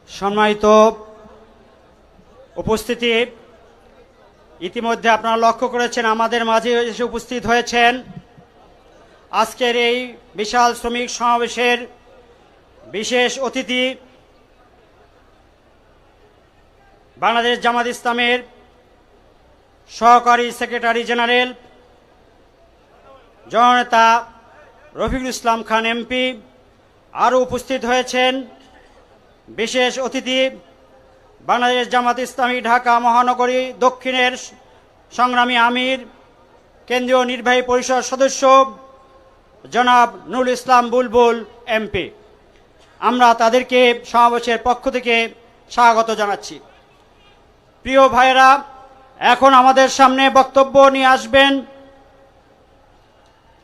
সম্মানিত উপস্থিতি, ইতিমধ্যে আপনারা লক্ষ্য করেছেন আমাদের মাঝে এসে উপস্থিত হয়েছেন আজকের এই বিশাল শ্রমিক সমাবেশের বিশেষ অতিথি বাংলাদেশ জামাত ইসলামের সহকারী সেক্রেটারি জেনারেল জননেতা রফিকুল ইসলাম খান এমপি। আরও উপস্থিত হয়েছেন বিশেষ অতিথি বাংলাদেশ জামাত ইসলামী ঢাকা মহানগরী দক্ষিণের সংগ্রামী আমির কেন্দ্রীয় নির্বাহী পরিষদ সদস্য জনাব নুরুল ইসলাম বুলবুল এমপি। আমরা তাদেরকে সমাবেশের পক্ষ থেকে স্বাগত জানাচ্ছি। প্রিয় ভাইরা, এখন আমাদের সামনে বক্তব্য নিয়ে আসবেন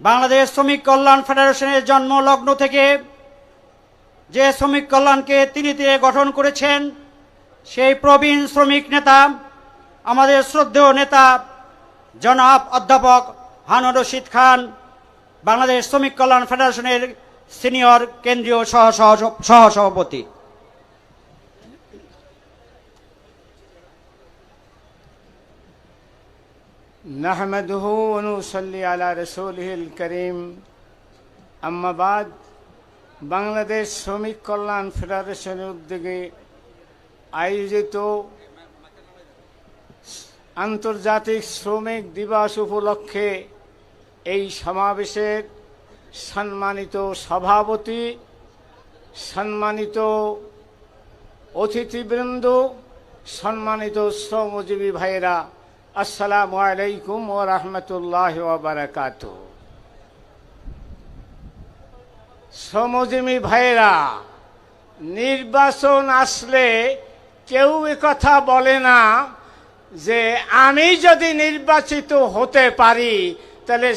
বাংলাদেশ শ্রমিক কল্যাণ ফেডারেশনের জন্ম লগ্ন থেকে যে শ্রমিক কল্যাণকে তিনি গঠন করেছেন সেই প্রবীণ শ্রমিক নেতা, আমাদের শ্রদ্ধেয় নেতা জনাব অধ্যাপক হারুন রশিদ খান, বাংলাদেশ শ্রমিক কল্যাণ ফেডারেশনের সিনিয়র কেন্দ্রীয় সহসভাপতি। নাহমাদুহু ওয়া নুসাল্লি আলা রাসূলিহিল কারীম। আম্মা বাদ, বাংলাদেশ শ্রমিক কল্যাণ ফেডারেশনের উদ্যোগে আয়োজিত আন্তর্জাতিক শ্রমিক দিবস উপলক্ষে এই সমাবেশের সম্মানিত সভাপতি, সম্মানিত অতিথিবৃন্দ, সম্মানিত শ্রমজীবী ভাইয়েরা, আসসালামু আলাইকুম ওয়া রাহমাতুল্লাহি ওয়া বারাকাতুহু। শ্রমজীবী ভাইয়েরা, নির্বাচন আসলে কেউ কথা বলে না যে আমি যদি নির্বাচিত হতে পারি তাহলে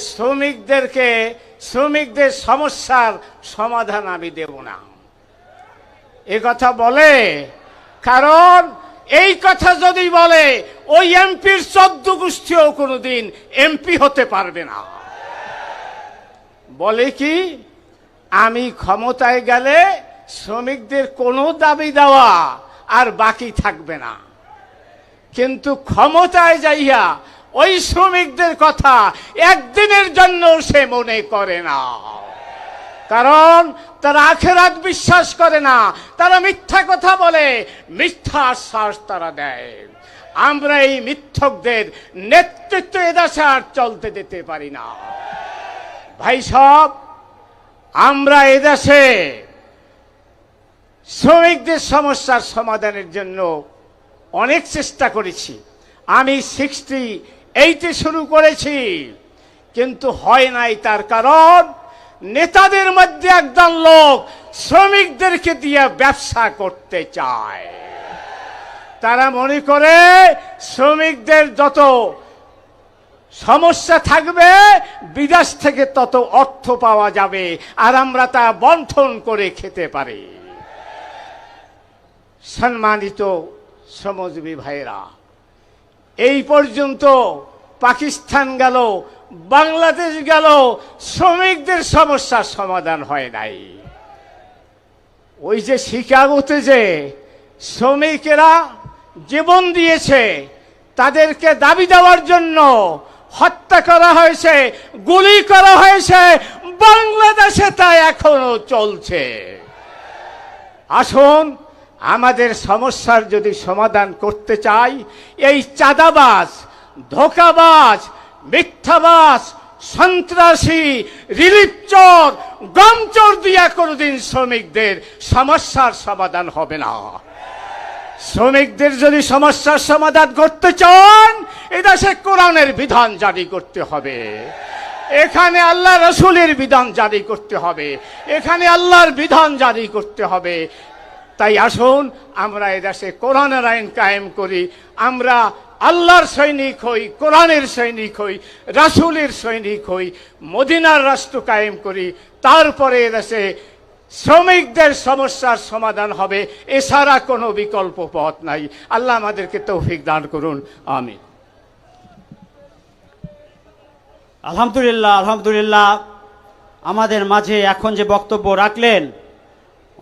শ্রমিকদের সমস্যার সমাধান আমি দেব না। এ কথা বলে, কারণ এই কথা যদি বলে ওই এমপির 14 গোষ্ঠীও কোনোদিন এমপি হতে পারবে না। বলে কি, আমি ক্ষমতায় গেলে শ্রমিকদের কোনো দাবি দেওয়া আর বাকি থাকবে না। কিন্তু ক্ষমতায় যাইয়া ওই শ্রমিকদের কথা একদিনের জন্য সে মনে করে না, কারণ তারা আখিরাত বিশ্বাস করে না। তারা মিথ্যা কথা বলে, মিথ্যা আশ্বাস তারা দেয়। আমরা এই মিথ্যকদের নেতৃত্ব এদেশে আর চলতে দিতে পারি না। ভাই সব, আমরা এদেশে শ্রমিকদের সমস্যার সমাধানের জন্য অনেক চেষ্টা করেছি। আমি 68-এ শুরু করেছি, কিন্তু হয় নাই। তার কারণ নেতাদের মধ্যে একদল লোক শ্রমিকদেরকে দিয়ে ব্যবসা করতে চায়। তারা মনে করে শ্রমিকদের যত সমস্যা থাকবে বিদেশ থেকে তত অর্থ পাওয়া যাবে, আর আমরা তা বন্টন করে খেতে পারি। সম্মানিত শ্রমজীবী ভাইয়েরা, এই পর্যন্ত পাকিস্তান গেল, বাংলাদেশ গেল, শ্রমিকদের সমস্যার সমাধান হয় নাই। ওই যে শিকাগোতে যে শ্রমিকেরা জীবন দিয়েছে, তাদেরকে দাবি দেওয়ার জন্য হত্যা করা হয়েছে, গুলি করা হয়েছে, বাংলাদেশে তা এখনো চলছে। আসুন, আমাদের সমস্যার যদি সমাধান করতে চাই, এই চাঁদাবাজ, ধোঁকাবাজ, মিথ্যাবাজ, সন্ত্রাসী, রিলিফ চোর, গমচোর দিয়া কোনোদিন শ্রমিকদের সমস্যার সমাধান হবে না। শ্রমিকদের যদি সমস্যার সমাধান করতে চান, এদেশে কোরআনের বিধান জারি করতে হবে, এখানে আল্লাহ রসুলের বিধান জারি করতে হবে, এখানে আল্লাহর বিধান জারি করতে হবে। তাই আসুন, আমরা এদেশে কোরআনের আইন কায়েম করি। আমরা আল্লাহর সৈনিক হই, কোরআনের সৈনিক হই, রাসূলের সৈনিক হই, মদিনার রাষ্ট্র কায়েম করি। তারপরে এদেশে শ্রমিকদের সমস্যার সমাধান হবে, এছাড়া কোনো বিকল্প পথ নাই। আল্লাহ আমাদেরকে তৌফিক দান করুন, আমিন। আলহামদুলিল্লাহ, আলহামদুলিল্লাহ। আমাদের মাঝে এখন যে বক্তব্য রাখলেন,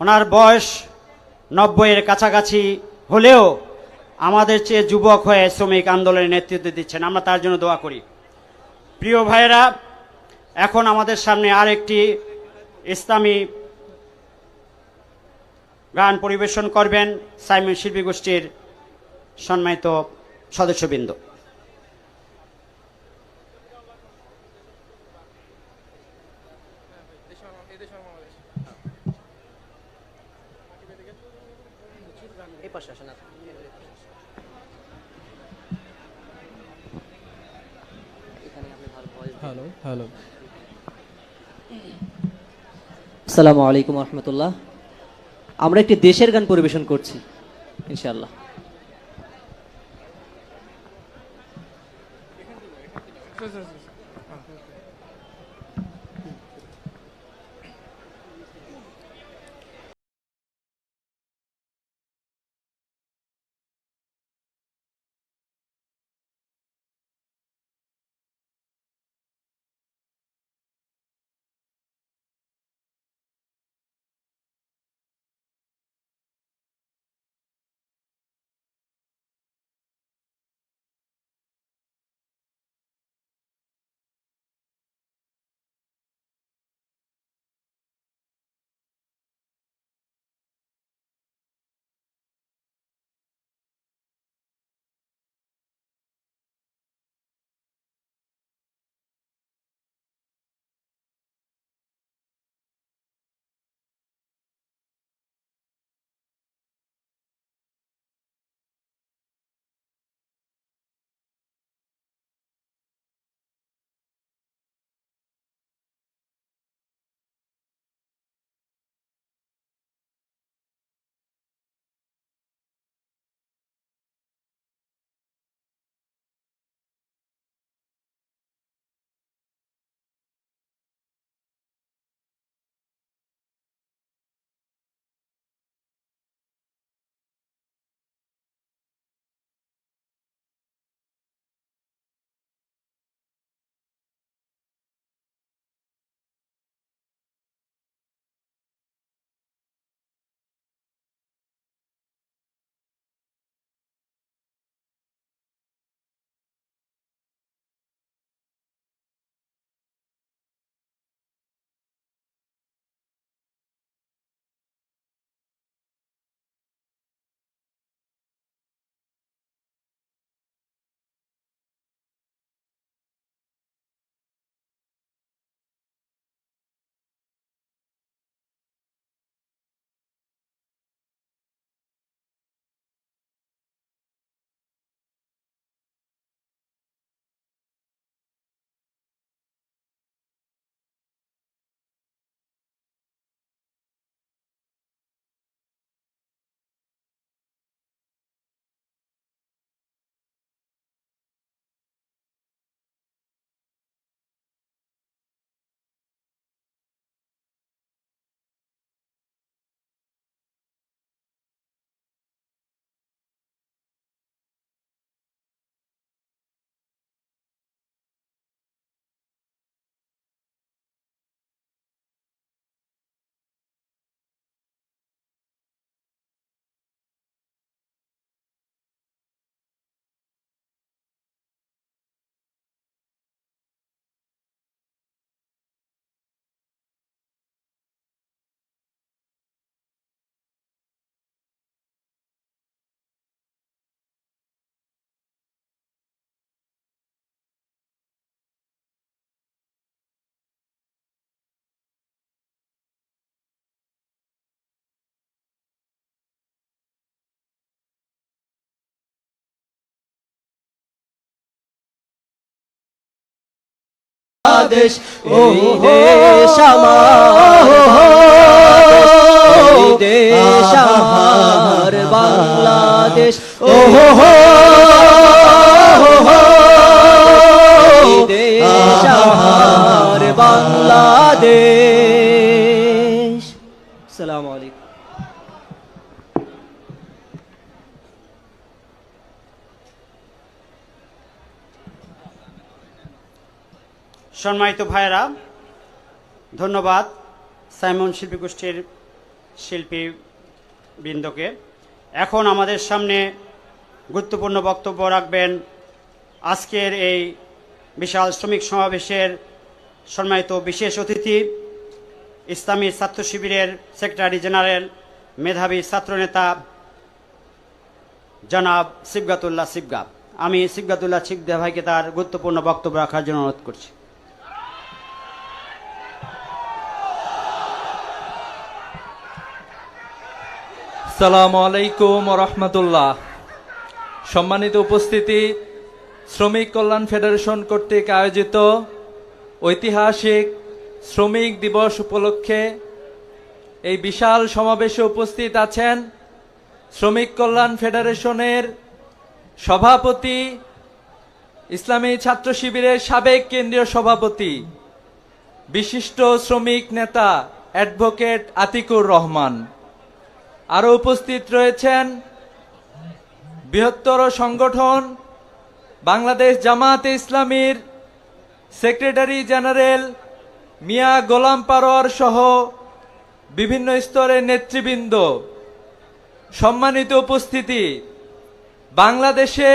ওনার বয়স 90-এর কাছাকাছি হলেও আমাদের চেয়ে যুবক হয়ে শ্রমিক আন্দোলনের নেতৃত্ব দিচ্ছেন, আমরা তার জন্য দোয়া করি। প্রিয় ভাইয়েরা, এখন আমাদের সামনে আরেকটি ইসলামী গান পরিবেশন করবেন সাইমন শিল্পী গোষ্ঠীর সম্মানিত সদস্যবৃন্দ। হ্যালো হ্যালো আসসালামু আলাইকুম রহমতুল্লাহ। আমরা একটি দেশের গান পরিবেশন করছি ইনশাআল্লাহ। দেশ এই দেশ আমার, এই দেশ আমার বাংলাদেশ। ও হো হো এই দেশ আমার বাংলাদেশ। আসসালামু আলাইকুম। সম্মানিত ভাইয়েরা, ধন্যবাদ সাইমন শিল্পী গোষ্ঠীর শিল্পী বৃন্দকে। এখন আমাদের সামনে গুরুত্বপূর্ণ বক্তব্য রাখবেন আজকের এই বিশাল শ্রমিক সমাবেশের সম্মানিত বিশেষ অতিথি, ইসলামী ছাত্র শিবিরের সেক্রেটারি জেনারেল, মেধাবী ছাত্রনেতা জনাব সিবগাতুল্লাহ সিবগা। আমি সিবগাতুল্লাহ সিবগা ভাইকে তার গুরুত্বপূর্ণ বক্তব্য রাখার জন্য অনুরোধ করছি। আসসালামু আলাইকুম ওয়া রাহমাতুল্লাহ। সম্মানিত উপস্থিতি, শ্রমিক কল্যাণ ফেডারেশন কর্তৃক আয়োজিত ঐতিহাসিক শ্রমিক দিবস উপলক্ষে এই বিশাল সমাবেশে উপস্থিত আছেন শ্রমিক কল্যাণ ফেডারেশনের সভাপতি, ইসলামী ছাত্র শিবিরের সাবেক কেন্দ্রীয় সভাপতি, বিশিষ্ট শ্রমিক নেতা অ্যাডভোকেট আতিকুর রহমান। আরও উপস্থিত রয়েছেন বৃহত্তর সংগঠন বাংলাদেশ জামায়াতে ইসলামীর সেক্রেটারি জেনারেল মিয়া গোলাম পারোয়ার সহ বিভিন্ন স্তরের নেতৃবৃন্দ। সম্মানিত উপস্থিতি, বাংলাদেশে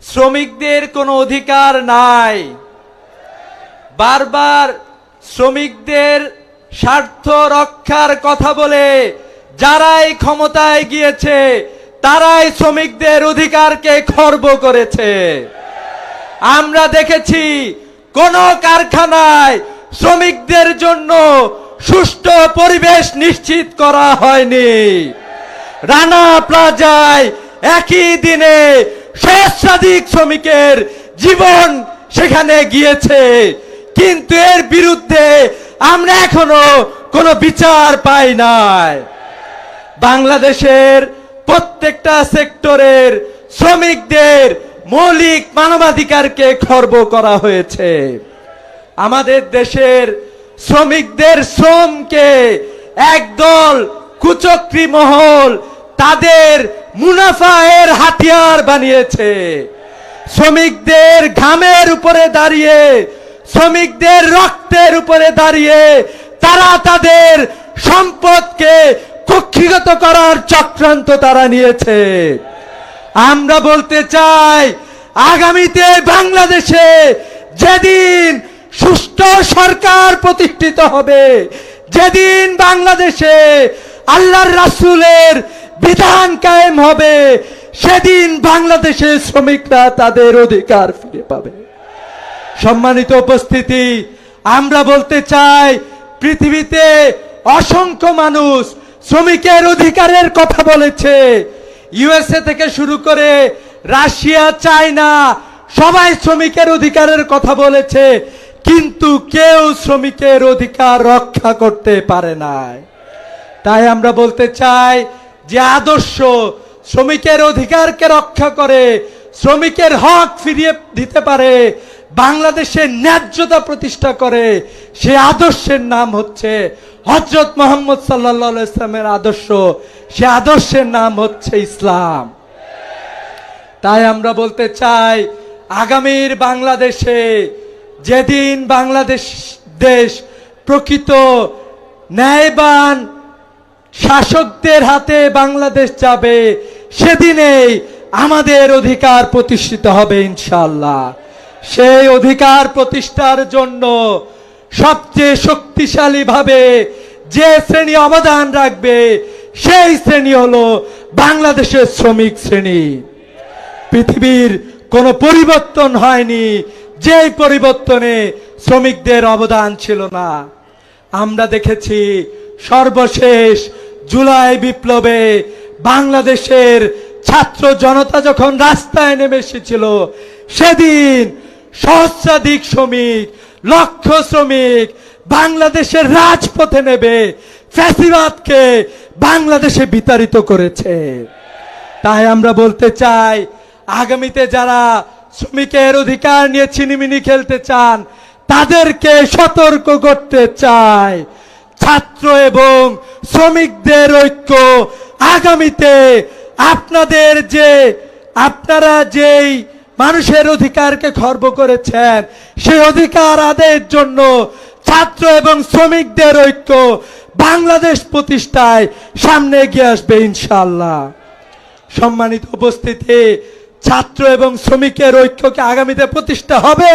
শ্রমিকদের কোনো অধিকার নাই। বারবার শ্রমিকদের স্বার্থ রক্ষার কথা বলে যারাই ক্ষমতায় গিয়েছে তারাই শ্রমিকদের অধিকারকে খর্ব করেছে। আমরা দেখেছি কোন কারখানায় শ্রমিকদের জন্য সুষ্ঠু পরিবেশ নিশ্চিত করা হয়নি। রানা প্লাজায় একই দিনে সহস্রাধিক শ্রমিকের জীবন সেখানে গিয়েছে, কিন্তু এর বিরুদ্ধে আমরা এখনো কোনো বিচার পাই নাই। বাংলাদেশের প্রত্যেকটা সেক্টরের শ্রমিকদের মৌলিক মানবাধিকারকে খর্ব করা হয়েছে। আমাদের দেশের শ্রমিকদের শ্রমকে একদল কুচক্রী মহল তাদের মুনাফায়ের হাতিয়ার বানিয়েছে। শ্রমিকদের ঘামের উপরে দাঁড়িয়ে, শ্রমিকদের রক্তের উপরে দাঁড়িয়ে তারা তাদের সম্পদকে কক্ষিগত করার চক্রান্ত তারা নিয়েছে। আমরা বলতে চাই, আগামীতে বাংলাদেশে যেদিন সুষ্ঠু সরকার প্রতিষ্ঠিত হবে, যেদিন বাংলাদেশে আল্লাহর রাসূলের বিধান কায়েম হবে, সেদিন বাংলাদেশের শ্রমিকরা তাদের অধিকার ফিরে পাবে। সম্মানিত উপস্থিতি, আমরা বলতে চাই, পৃথিবীতে অসংখ্য মানুষ শ্রমিকের অধিকারের কথা বলেছে। ইউএসএ থেকে শুরু করে রাশিয়া, চায়না সবাই শ্রমিকের অধিকারের কথা বলেছে, কিন্তু কেউ শ্রমিকের অধিকার রক্ষা করতে পারে নাই। তাই আমরা বলতে চাই যে আদর্শ শ্রমিকের অধিকারকে রক্ষা করে, শ্রমিকের হক ফিরিয়ে দিতে পারে, বাংলাদেশের ন্যায্যতা প্রতিষ্ঠা করে, সে আদর্শের নাম হচ্ছে হযরত মুহাম্মদ সাল্লাল্লাহু আলাইহি ওয়াসাল্লামের আদর্শ। সে আদর্শের নাম হচ্ছে ইসলাম। তাই আমরা বলতে চাই, আগামীর বাংলাদেশে যেদিন বাংলাদেশ দেশ প্রকৃত ন্যায়বান শাসকদের হাতে বাংলাদেশ যাবে, সেদিনেই আমাদের অধিকার প্রতিষ্ঠিত হবে ইনশাআল্লাহ। সেই অধিকার প্রতিষ্ঠার জন্য সবচেয়ে শক্তিশালী ভাবে যে শ্রেণী অবদান রাখবে, সেই শ্রেণী হলো বাংলাদেশের শ্রমিক শ্রেণী। পৃথিবীর কোনো পরিবর্তন হয়নি যেই পরিবর্তনে শ্রমিকদের অবদান ছিল না। আমরা দেখেছি সর্বশেষ জুলাই বিপ্লবে বাংলাদেশের ছাত্র জনতা যখন রাস্তায় নেমে এসেছিল, সেদিন সহস্রাধিক শ্রমিক, লক্ষ শ্রমিক বাংলাদেশের রাজপথে নেবে ফ্যাসিবাদকে বাংলাদেশে বিতাড়িত করেছে। তাই আমরা বলতে চাই, আগামীতে যারা শ্রমিকের অধিকার নিয়ে ছিনিমিনি খেলতে চান, তাদেরকে সতর্ক করতে চাই, ছাত্র এবং শ্রমিকদের ঐক্য আগামীতে আপনারা যেই মানুষের অধিকারকে খর্ব করেছেন, সেই অধিকার আদায়ের জন্য ছাত্র এবং শ্রমিকদের ঐক্য বাংলাদেশ প্রতিষ্ঠায় সামনে এগিয়ে আসবে ইনশাআল্লাহ। সম্মানিত উপস্থিতি, ছাত্র এবং শ্রমিকের ঐক্যকে আগামীতে প্রতিষ্ঠা হবে,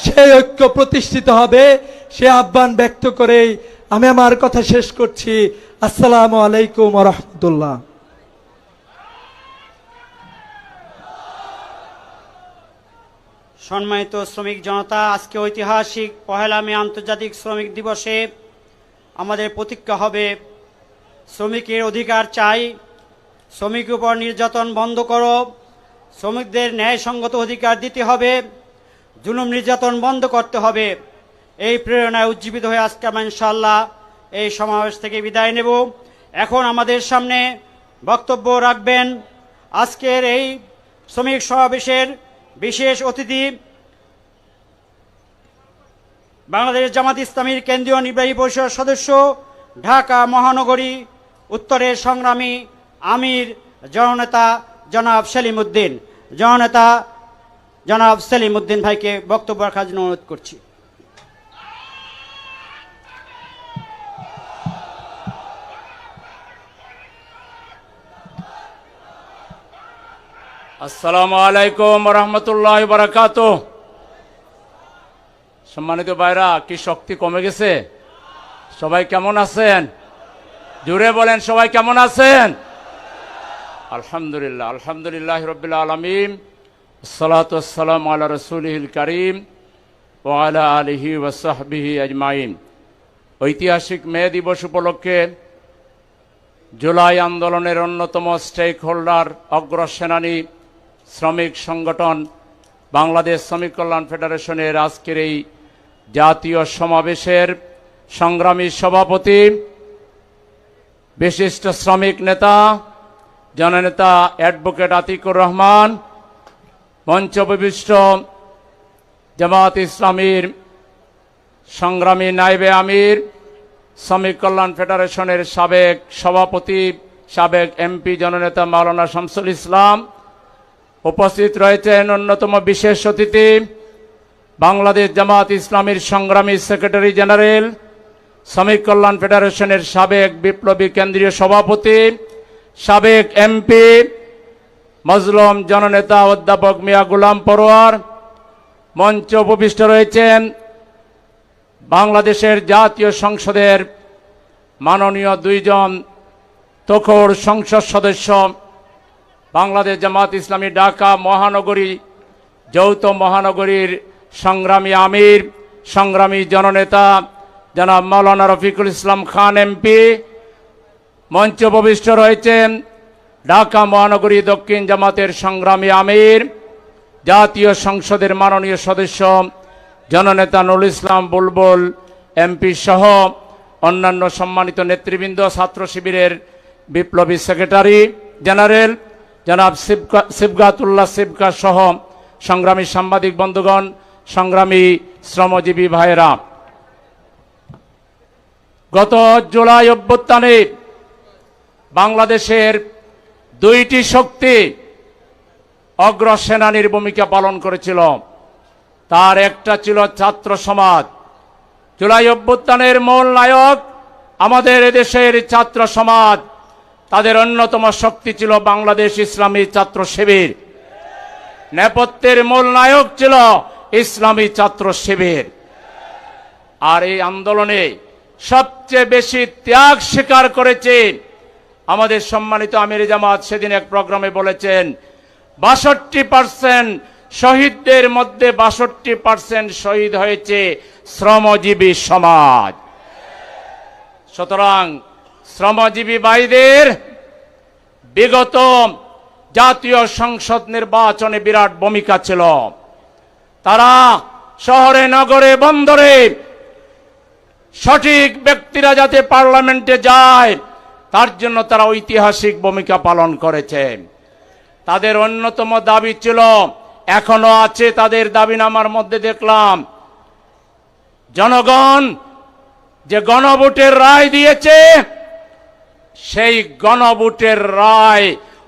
সেই ঐক্য প্রতিষ্ঠিত হবে, সে আহ্বান ব্যক্ত করেই আমি আমার কথা শেষ করছি। আসসালামু আলাইকুম ওয়া রাহমাতুল্লাহ। সম্মানিত শ্রমিক জনতা, আজকে ঐতিহাসিক 1 মে আন্তর্জাতিক শ্রমিক দিবসে আমাদের প্রতিজ্ঞা হবে, শ্রমিকের অধিকার চাই, শ্রমিকের উপর নির্যাতন বন্ধ করো, শ্রমিকদের ন্যায়সঙ্গত অধিকার দিতে হবে, জুলুম নির্যাতন বন্ধ করতে হবে। এই প্রেরণায় উজ্জীবিত হয়ে আজকে আমরা ইনশাআল্লাহ এই সমাবেশ থেকে বিদায় নেব। এখন আমাদের সামনে বক্তব্য রাখবেন আজকের এই শ্রমিক সমাবেশের বিশেষ অতিথি, বাংলাদেশ জামাত ইসলামীর কেন্দ্রীয় নির্বাহী পরিষদ সদস্য, ঢাকা মহানগরী উত্তরের সংগ্রামী আমির, জননেতা জনাব সেলিম উদ্দিন। জননেতা জনাব সেলিম উদ্দিন ভাইকে বক্তব্য রাখার জন্য অনুরোধ করছি। আসসালামু আলাইকুম রহমতুল্লাহ বারাকাত। সম্মানিত ভাইরা, কি শক্তি কমে গেছে? সবাই কেমন আছেন? জোরে বলেন, সবাই কেমন আছেন? আলহামদুলিল্লাহ, আলহামদুলিল্লাহ রাব্বিল আলামিন, আসসালাতু ওয়াসসালামু আলা রাসূলিল কারীম ওয়া আলা আলিহি ওয়া সাহবিহি আজমাইন। ঐতিহাসিক মে দিবস উপলক্ষে জুলাই আন্দোলনের অন্যতম স্টেক হোল্ডার, অগ্রসেনানী শ্রমিক সংগঠন বাংলাদেশ শ্রমিক কল্যাণ ফেডারেশনের আজকের এই জাতীয় সমাবেশের সংগ্রামী সভাপতি, বিশিষ্ট শ্রমিক নেতা জননেতা অ্যাডভোকেট আতিকুর রহমান, মঞ্চবিষ্ট জামাত ইসলামীর সংগ্রামী নায়েবে আমির, শ্রমিক কল্যাণ ফেডারেশনের সাবেক সভাপতি, সাবেক এমপি জননেতা মাওলানা শামসুল ইসলাম, উপস্থিত রয়েছেন অন্যতম বিশেষ অতিথি বাংলাদেশ জামাত ইসলামীর সংগ্রামী সেক্রেটারি জেনারেল, শ্রমিক কল্যাণ ফেডারেশনের সাবেক বিপ্লবী কেন্দ্রীয় সভাপতি, সাবেক এমপি মজলুম জননেতা অধ্যাপক মিয়া গোলাম পরোয়ার। মঞ্চ উপবিষ্ট রয়েছেন বাংলাদেশের জাতীয় সংসদের মাননীয় 2 জন তখর সংসদ সদস্য, বাংলাদেশ জামাত ইসলামী ঢাকা মহানগরী যৌথ মহানগরীর সংগ্রামী আমির, সংগ্রামী জননেতা জনাব মাওলানা রফিকুল ইসলাম খান এমপি। মঞ্চ উপবিষ্ট রয়েছেন ঢাকা মহানগরী দক্ষিণ জামাতের সংগ্রামী আমির, জাতীয় সংসদের মাননীয় সদস্য জননেতা নুরুল ইসলাম বুলবুল এমপি সহ অন্যান্য সম্মানিত নেতৃবৃন্দ, ছাত্র শিবিরের বিপ্লবী সেক্রেটারি জেনারেল জনাব সিবগাতুল্লাহ সিবকা সহ সংগ্রামী সাংবাদিক বন্ধুগণ, সংগ্রামী শ্রমজীবী ভাইয়েরা, গত জুলাই অভ্যুত্থানে বাংলাদেশের 2টি শক্তি অগ্রসেনানীর ভূমিকা পালন করেছিল। তার একটা ছিল ছাত্র সমাজ। জুলাই অভ্যুত্থানের মূল নায়ক আমাদের এদেশের ছাত্র সমাজ, তাদের অন্যতম শক্তি ছিল বাংলাদেশ ইসলামী ছাত্র শিবির। নেপথ্যের মূল নায়ক ছিল ইসলামী ছাত্র শিবির। আর এই আন্দোলনে সবচেয়ে বেশি ত্যাগ স্বীকার করেছে আমাদের সম্মানিত আমির জামাত। সেদিন এক প্রোগ্রামে বলেছেন 62% শহীদদের মধ্যে 62% শহীদ হয়েছে শ্রমজীবী সমাজ। সুতরাং শ্রমজীবী ভাইদের বিগত জাতীয় সংসদ নির্বাচনে বিরাট ভূমিকা ছিল। তারা শহরে নগরে বন্দরে সঠিক ব্যক্তিরা যাতে পার্লামেন্টে যায় তার জন্য তারা ঐতিহাসিক ভূমিকা পালন করেছে। তাদের অন্যতম দাবি ছিল, এখনো আছে তাদের দাবিনামার মধ্যে দেখলাম, জনগণ যে গণভোটের রায় দিয়েছে সেই গণভোটের রায়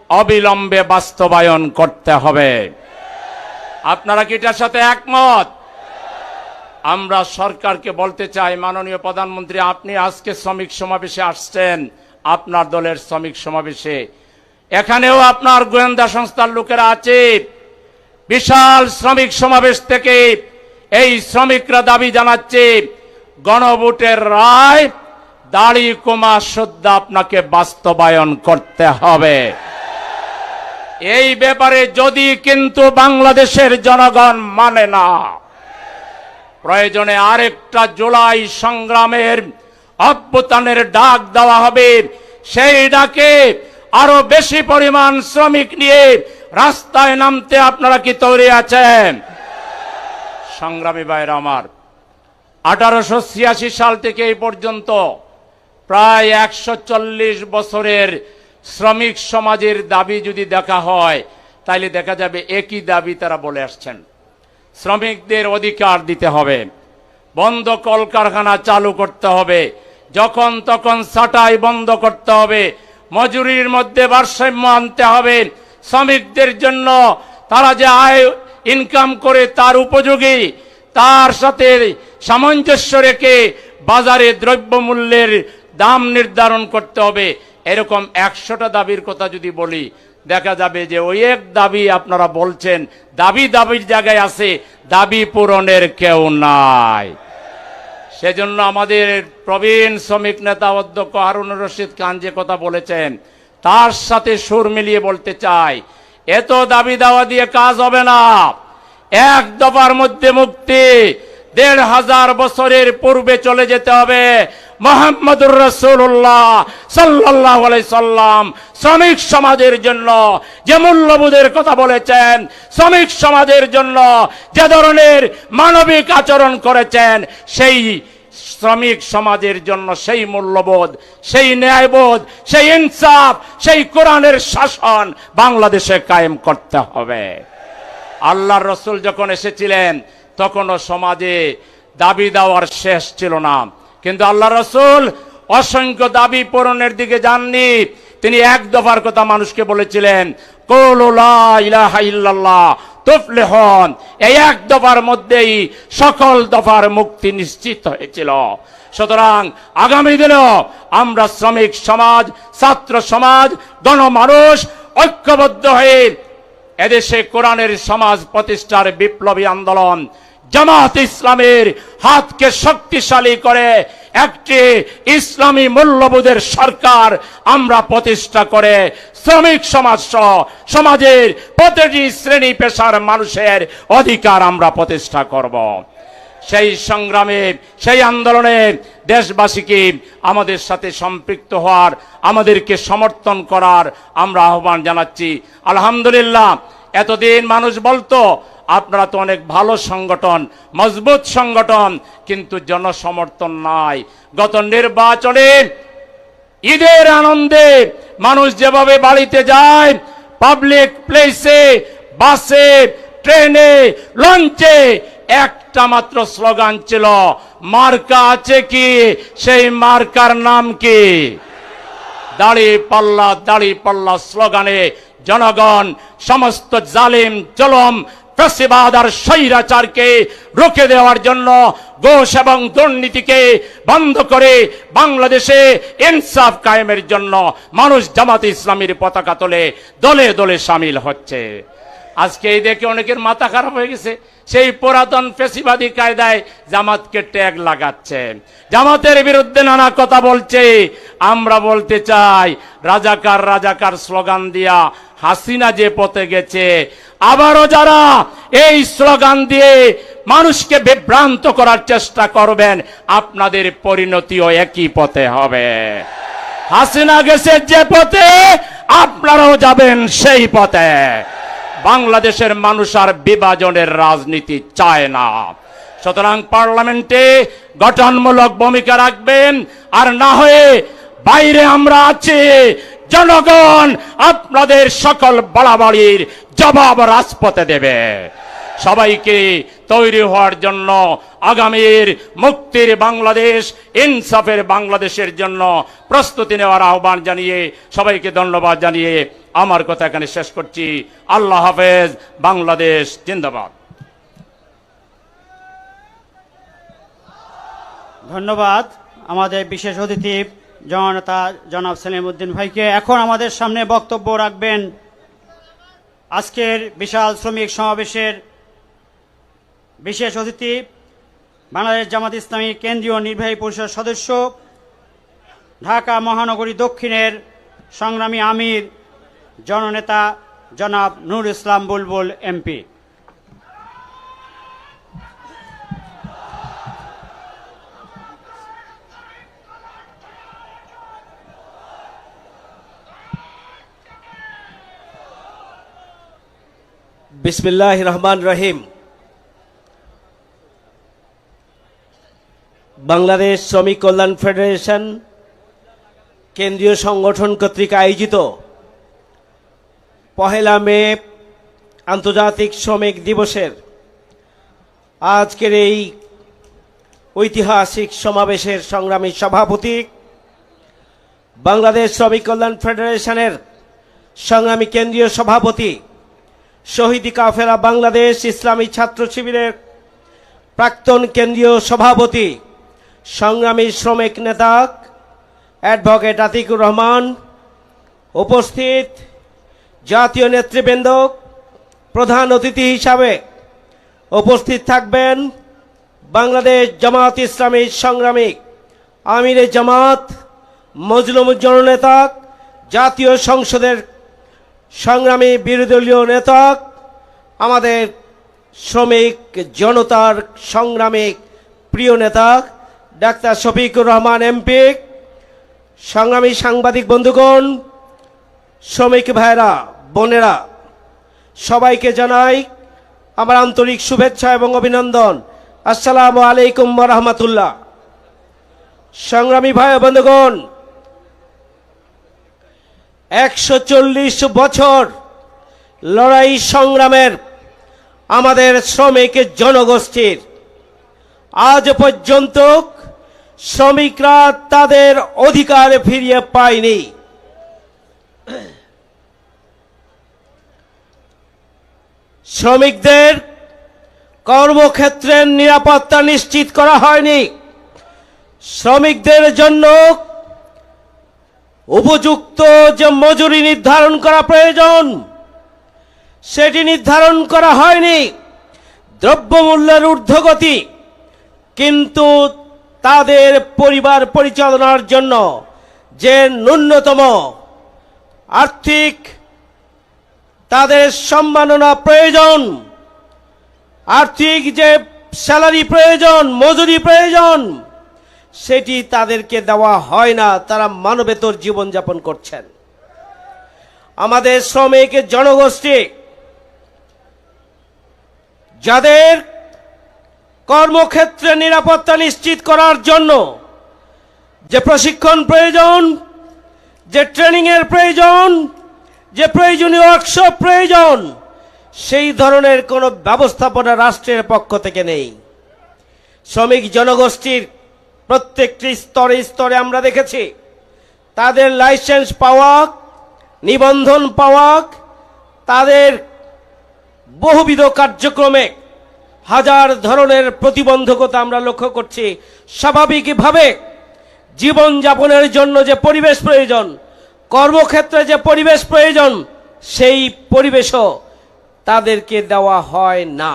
অবিলম্বে বাস্তবায়ন করতে হবে। আপনারা কি এটার সাথে একমত? আমরা সরকারকে বলতে চাই, মাননীয় প্রধানমন্ত্রী, আপনি আজকে শ্রমিক সমাবেশে আসছেন, আপনার দলের শ্রমিক সমাবেশে, এখানেও আপনার গোয়েন্দা সংস্থার লোকেরা আছে। বিশাল শ্রমিক সমাবেশ থেকে এই শ্রমিকরা দাবি জানাচ্ছে গণভোটের রায় দাড়ি কমা সদ্য আপনাকে বাস্তবায়ন করতে হবে। এই ব্যাপারে যদি কিন্তু বাংলাদেশের জনগণ মানে না, প্রয়োজনে আরেকটা জুলাই সংগ্রামের অভ্যুত্থানের ডাক দেওয়া হবে। সেই ডাকে আরো বেশি পরিমাণ শ্রমিক নিয়ে রাস্তায় নামতে আপনারা কি তৈরি আছেন? সংগ্রামী ভাইরা আমার, 1886 সাল থেকে এই পর্যন্ত প্রায় 140 বছরের শ্রমিক সমাজের দাবি যদি দেখা হয়, তাইলে দেখা যাবে একই দাবি তারা বলে আসছেন। শ্রমিকদের অধিকার দিতে হবে, বন্ধ কলকারখানা চালু করতে হবে, যখন তখন ছাঁটাই বন্ধ করতে হবে, মজুরির মধ্যে ভারসাম্য আনতে হবে, শ্রমিকদের জন্য তারা যে আয় ইনকাম করে তার উপযোগী, তার সাথে সামঞ্জস্য রেখে বাজারে দ্রব্যমূল্যের দাম নির্ধারণ করতে হবে। এরকম 100টা দাবির কথা যদি বলি, দেখা যাবে যে ওই এক দাবি আপনারা বলছেন, দাবির জায়গায় আছে, দাবি পূরণের কেউ নাই। সেজন্য আমাদের প্রবীণ শ্রমিক নেতা অধ্যক্ষ হারুনুর রশিদ খান যে কথা বলেছেন, তার সাথে সুর মিলিয়ে বলতে চাই, এত দাবি দাওয়া দিয়ে কাজ হবে না। এক দফার মধ্যে মুক্তি, 1500 বছরের পূর্বে চলে যেতে হবে। মুহাম্মদুর রাসূলুল্লাহ সাল্লাল্লাহু আলাইহি সাল্লাম শ্রমিক সমাজের জন্য যে মূল্যবোধের কথা বলেছেন, শ্রমিক সমাজের জন্য যে ধরনের মানবিক আচরণ করেছেন, সেই শ্রমিক সমাজের জন্য সেই মূল্যবোধ, সেই ন্যায়বোধ, সেই ইনসাফ, সেই কোরআনের শাসন বাংলাদেশে কায়েম করতে হবে। আল্লাহর রাসূল যখন এসেছিলেন তখনও সমাজে দাবি দেওয়ার শেষ ছিল না, কিন্তু আল্লাহ রাসূল অসংখ্য দাবি পূরণের দিকে যাননি। তিনি এক দফার কথা মানুষকে বলেছিলেন, কুলু লা ইলাহা ইল্লাল্লাহ তুফলিহুন। এই এক দফার মধ্যেই সকল দফার মুক্তি নিশ্চিত হয়েছিল। সুতরাং আগামী দিনেও আমরা শ্রমিক সমাজ, ছাত্র সমাজ, গণমানুষ ঐক্যবদ্ধ হয়ে এদেশে কোরআনের সমাজ প্রতিষ্ঠার বিপ্লবী আন্দোলন, জামাত ইসলামের হাতকে শক্তিশালী করে একটি ইসলামী মূল্যবোধের সরকার আমরা প্রতিষ্ঠা করে শ্রমিক সমাজ সহ সমাজের প্রতিটি শ্রেণী পেশার মানুষের অধিকার আমরা প্রতিষ্ঠা করব। সেই সংগ্রামে, সেই আন্দোলনে দেশবাসীকে আমাদের সাথে সম্পৃক্ত হওয়ার, আমাদেরকে সমর্থন করার আমরা আহ্বান জানাচ্ছি। আলহামদুলিল্লাহ, এতদিন মানুষ বলতো আপনারা তো অনেক ভালো সংগঠন, মজবুত সংগঠন, কিন্তু জনসমর্থন নাই। গত নির্বাচনে ঈদের আনন্দে মানুষ যেভাবে বাড়িতে যায়, পাবলিক প্লেসে, বাসে, ট্রেনে, লঞ্চে একটা মাত্র স্লোগান ছিল, মার্কা আছে কি? সেই মার্কার নাম কি? দাড়ি পাল্লা স্লোগানে জনগণ সমস্ত জালিম, জুলুম, ফ্যাসিবাদ আর স্বৈরাচারকে রুখে দেওয়ার জন্য, ঘুষ এবং দুর্নীতিকে বন্ধ করে বাংলাদেশে ইনসাফ কায়েমের জন্য মানুষ জামাত ইসলামীর পতাকা তোলে দলে দলে সামিল হচ্ছে। আজকে এই দেখে অনেকের মাথা খারাপ হয়ে গেছে, সেই পুরাতন ফেসিবাদী কায়দায় জামাতকে ট্যাগ লাগাচ্ছে, জামাতের বিরুদ্ধে নানা কথা বলছে। আমরা বলতে চাই, রাজাকার স্লোগান দিয়া হাসিনা যে পথে গেছে, আবারও যারা এই স্লোগান দিয়ে মানুষকে বিভ্রান্ত করার চেষ্টা করবেন, আপনাদের পরিণতিও একই পথে হবে। হাসিনা গেছে যে পথে, আপনারাও যাবেন সেই পথে। বাংলাদেশের মানুষ আর বিভাজনের রাজনীতি চায় না। সুতরাং পার্লামেন্টে গঠনমূলক ভূমিকা রাখবেন, আর না হয়ে বাইরে আমরা আছি। জনগণ আপনাদের সকল বাড়াবাড়ির জবাব রাজপথে দেবে। সবাইকে তৈরি হওয়ার জন্য, আগামীর মুক্তির বাংলাদেশ, ইনসাফের বাংলাদেশের জন্য প্রস্তুতি নেওয়ার আহ্বান জানিয়ে সবাইকে ধন্যবাদ জানিয়ে আমার কথা এখানে শেষ করছি। আল্লাহ হাফেজ। বাংলাদেশ জিন্দাবাদ। ধন্যবাদ আমাদের বিশেষ অতিথি জননেতা জনাব সেলিম উদ্দিন ভাইকে। এখন আমাদের সামনে বক্তব্য রাখবেন আজকের বিশাল শ্রমিক সমাবেশের বিশেষ অতিথি বাংলাদেশ জামাত ইসলামী কেন্দ্রীয় নির্বাহী পরিষদ সদস্য, ঢাকা মহানগরী দক্ষিণের সংগ্রামী আমির, জননেতা জনাব নূর ইসলাম বুলবুল এমপি। বিসমিল্লাহির রহমান রহিম। বাংলাদেশ শ্রমিক কল্যাণ ফেডারেশন কেন্দ্রীয় সংগঠন কর্তৃক আয়োজিত 1 মে আন্তর্জাতিক শ্রমিক দিবসের আজকের এই ঐতিহাসিক সমাবেশের সংগ্রামী সভাপতি, বাংলাদেশ শ্রমিক কল্যাণ ফেডারেশনের সংগ্রামী কেন্দ্রীয় সভাপতি, শহীদি কাফেলা বাংলাদেশ ইসলামী ছাত্র শিবিরের প্রাক্তন কেন্দ্রীয় সভাপতি, সংগ্রামী শ্রমিক নেতা অ্যাডভোকেট আতিকুর রহমান, উপস্থিত জাতীয় নেতৃবৃন্দ, প্রধান অতিথি হিসাবে উপস্থিত থাকবেন বাংলাদেশ জামাত ইসলামী সংগ্রামী আমিরে জামাত, মজলুম জননেতা, জাতীয় সংসদের সংগ্রামী বিরোধী দলীয় নেতা, আমাদের শ্রমিক জনতার সংগ্রামী প্রিয় নেতা ডাক্তার শফিকুর রহমান এমপি, সংগ্রামী সাংবাদিক বন্ধুগণ, শ্রমিক ভাইরা, বোনেরা, সবাইকে জানাই আমার আন্তরিক শুভেচ্ছা এবং অভিনন্দন। আসসালামু আলাইকুম ওয়া রাহমাতুল্লাহ। সংগ্রামী ভাই বন্ধুগণ, 140 বছর লড়াই সংগ্রামের আমাদের শ্রমিক জনগোষ্ঠীর আজ পর্যন্ত শ্রমিকরা তাদের অধিকার ফিরিয়ে পায়নি। শ্রমিকদের কর্মক্ষেত্রের নিরাপত্তা নিশ্চিত করা হয়নি। শ্রমিকদের জন্য উপযুক্ত যে মজুরি নির্ধারণ করা প্রয়োজন সেটি নির্ধারণ করা হয়নি। দ্রব্যমূল্যের ঊর্ধ্বগতি, কিন্তু তাদের পরিবার পরিচালনার জন্য যে ন্যূনতম আর্থিক তাদের সম্মাননা প্রয়োজন, আর্থিক যে স্যালারি প্রয়োজন, মজুরি প্রয়োজন, সেটি তাদেরকে দেওয়া হয় না। তারা মানবেতর জীবনযাপন করছেন। আমাদের শ্রমিক জনগোষ্ঠী যাদের কর্মক্ষেত্রে নিরাপত্তা নিশ্চিত করার জন্য যে প্রশিক্ষণ প্রয়োজন, যে ট্রেনিং এর প্রয়োজন, যে প্রয়োজনীয় ওয়ার্কশপ প্রয়োজন, সেই ধরনের কোনো ব্যবস্থাপনা রাষ্ট্রের পক্ষ থেকে নেই। শ্রমিক জনগোষ্ঠীর প্রত্যেকটি স্তরে স্তরে আমরা দেখেছি তাদের লাইসেন্স পাওয়া, নিবন্ধন পাওয়া, তাদের বহুবিধ কার্যক্রমে হাজার ধরনের প্রতিবন্ধকতা আমরা লক্ষ্য করছি। স্বাভাবিকভাবে জীবনযাপনের জন্য যে পরিবেশ প্রয়োজন, কর্মক্ষেত্রে যে পরিবেশ প্রয়োজন, সেই পরিবেশও তাদেরকে দেওয়া হয় না।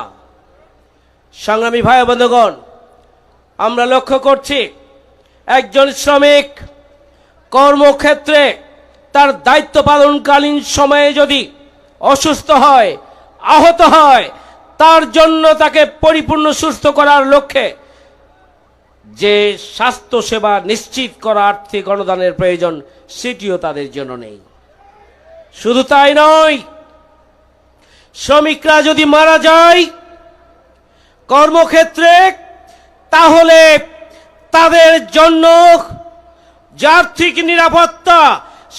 সংগ্রামী ভাই বন্ধুগণ, আমরা লক্ষ্য করছি একজন শ্রমিক কর্মক্ষেত্রে তার দায়িত্ব পালনকালীন সময়ে যদি অসুস্থ হয়, আহত হয়, তার জন্য তাকে পরিপূর্ণ সুস্থ করার লক্ষ্যে যে স্বাস্থ্য সেবা নিশ্চিত করা আর্থিক অনুদানের প্রয়োজন, সেটিও তাদের জন্য নেই। শুধু তাই নয়, শ্রমিকরা যদি মারা যায় কর্মক্ষেত্রে, তাহলে তাদের জন্য যে আর্থিক নিরাপত্তা,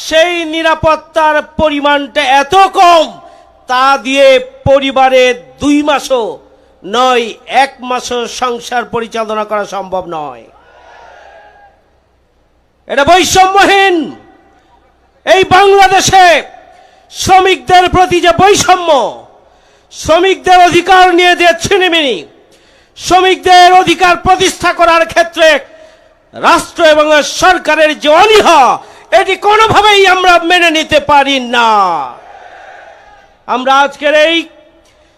সেই নিরাপত্তার পরিমাণটা এত কম, তা দিয়ে পরিবারে 2 মাসও নয়, 1 মাসও সংসার পরিচালনা করা সম্ভব নয়। এটা বৈষম্যহীন। এই বাংলাদেশে শ্রমিকদের প্রতি যে বৈষম্য, শ্রমিকদের অধিকার নিয়ে যে ছিনিমিনি, শ্রমিকদের অধিকার প্রতিষ্ঠা করার ক্ষেত্রে রাষ্ট্র এবং সরকারের যে অনীহা, এটি কোনোভাবেই আমরা মেনে নিতে পারি না। আমরা আজকের এই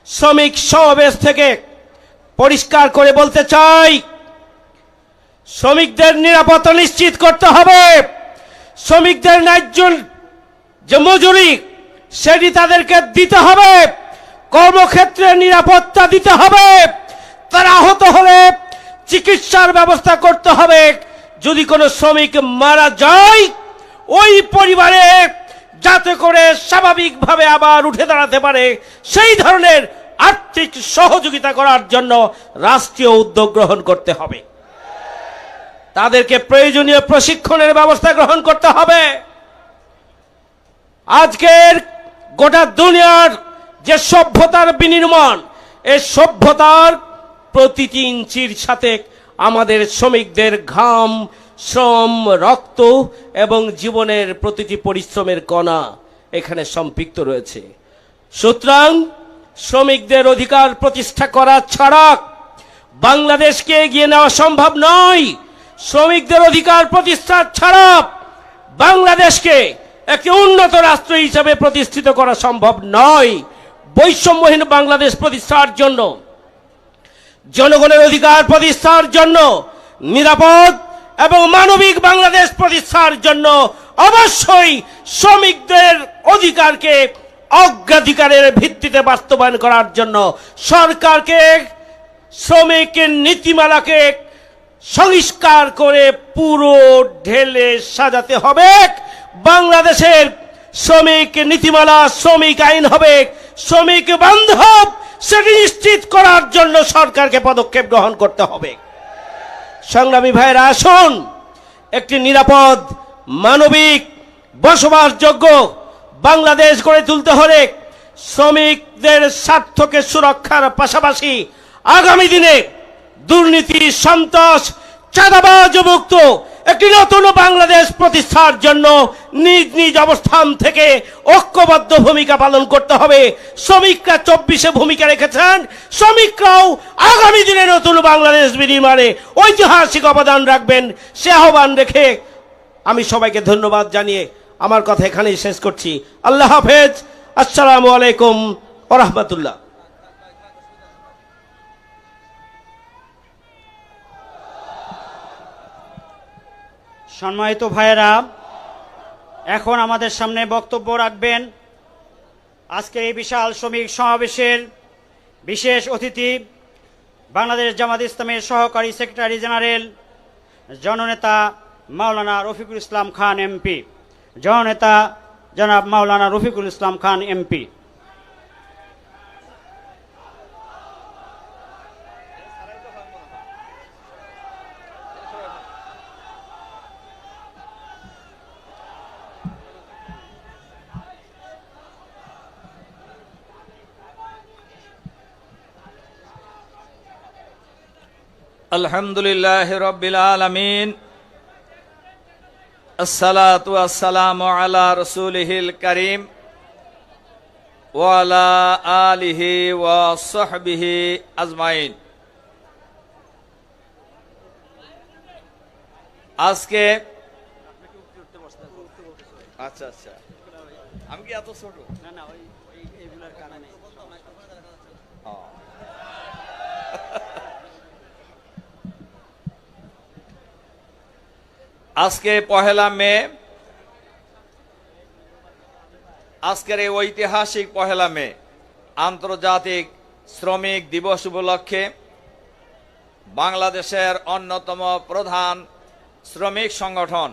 শ্রমিক সমাবেশ থেকে পরিষ্কার করে বলতে চাই, শ্রমিকদের নিরাপত্তা নিশ্চিত করতে হবে। শ্রমিকদের ন্যায্য যে মজুরি, সেটি তাদেরকে দিতে হবে। কর্মক্ষেত্রে নিরাপত্তা দিতে হবে। তারা আহত হলে চিকিৎসার ব্যবস্থা করতে হবে। যদি কোনো শ্রমিক মারা যায়, ওই পরিবারে যাতে করে স্বাভাবিকভাবে আবার উঠে দাঁড়াতে পারে, সেই ধরনের আর্থিক সহযোগিতা করার জন্য রাষ্ট্রীয় উদ্যোগ গ্রহণ করতে হবে। তাদেরকে প্রয়োজনীয় প্রশিক্ষণের ব্যবস্থা গ্রহণ করতে হবে। আজকের গোটা দুনিয়ার যে সভ্যতার বিনির্মাণ, এই সভ্যতার প্রতিটি ইঞ্চির সাথে আমাদের শ্রমিকদের ঘাম, শ্রম, রক্ত এবং জীবনের প্রতিটি পরিশ্রমের কণা এখানে সম্পৃক্ত রয়েছে। সুতরাং শ্রমিকদের অধিকার প্রতিষ্ঠা করা ছাড়া বাংলাদেশকে এগিয়ে নেওয়া সম্ভব নয়। শ্রমিকদের অধিকার প্রতিষ্ঠা ছাড়া বাংলাদেশকে একটি উন্নত রাষ্ট্র হিসেবে প্রতিষ্ঠিত করা সম্ভব নয়। বৈষম্যহীন বাংলাদেশ প্রতিষ্ঠার জন্য, জনগণের অধিকার প্রতিষ্ঠার জন্য, নিরাপদ এবং মানবিক বাংলাদেশ প্রতিষ্ঠার জন্য অবশ্যই শ্রমিকদের অধিকারকে অগ্রাধিকারের ভিত্তিতে বাস্তবায়ন করার জন্য সরকারকে শ্রমিক নীতিমালাকে সংস্কার করে পুরো ঢেলে সাজাতে হবে। বাংলাদেশের শ্রমিক নীতিমালা, শ্রমিক আইন হবে শ্রমিক বান্ধব, সেটি নিশ্চিত করার জন্য সরকারকে পদক্ষেপ গ্রহণ করতে হবে। সংগ্রামী ভাইয়েরা, আসুন একটি নিরাপদ, মানবিক, বসবাসযোগ্য বাংলাদেশ গড়ে তুলতে হলে শ্রমিকদের স্বার্থকে সুরক্ষার পাশাপাশি আগামী দিনে দুর্নীতি, সন্ত্রাস, চাঁদাবাজ মুক্ত একটি নতুন বাংলাদেশ প্রতিষ্ঠার জন্য নিজ নিজ অবস্থান থেকে ঐক্যবদ্ধ ভূমিকা পালন করতে হবে। শ্রমিকরা 24-এ ভূমিকা রেখেছেন, শ্রমিকরাও আগামী দিনে নতুন বাংলাদেশ বিনির্মাণে ঐতিহাসিক অবদান রাখবেন। সে আহ্বান রেখে আমি সবাইকে ধন্যবাদ জানিয়ে আমার কথা এখানেই শেষ করছি। আল্লাহ হাফেজ। আসসালামু আলাইকুম ওয়া রাহমাতুল্লাহ। সম্মানিত ভাইয়েরা, এখন আমাদের সামনে বক্তব্য রাখবেন আজকের এই বিশাল শ্রমিক সমাবেশের বিশেষ অতিথি, বাংলাদেশ জামাত ইসলামের সহকারী সেক্রেটারি জেনারেল জননেতা মাওলানা রফিকুল ইসলাম খান এমপি। জননেতা জনাব মাওলানা রফিকুল ইসলাম খান এমপি। আলহামদুলিল্লাহ রাব্বিল আলামিন, আসসালাতু আসসালামু আলা রাসূলিহিল কারীম ওয়া আলা আলিহি ওয়া সাহবিহি আজমাইন। আজকে আচ্ছা আচ্ছা, আমি কি এত ছোট? না না, ওই এগুলার কারণে আজকে 1 মে, আজকের এই ঐতিহাসিক 1 মে আন্তর্জাতিক শ্রমিক দিবস উপলক্ষে বাংলাদেশের অন্যতম প্রধান শ্রমিক সংগঠন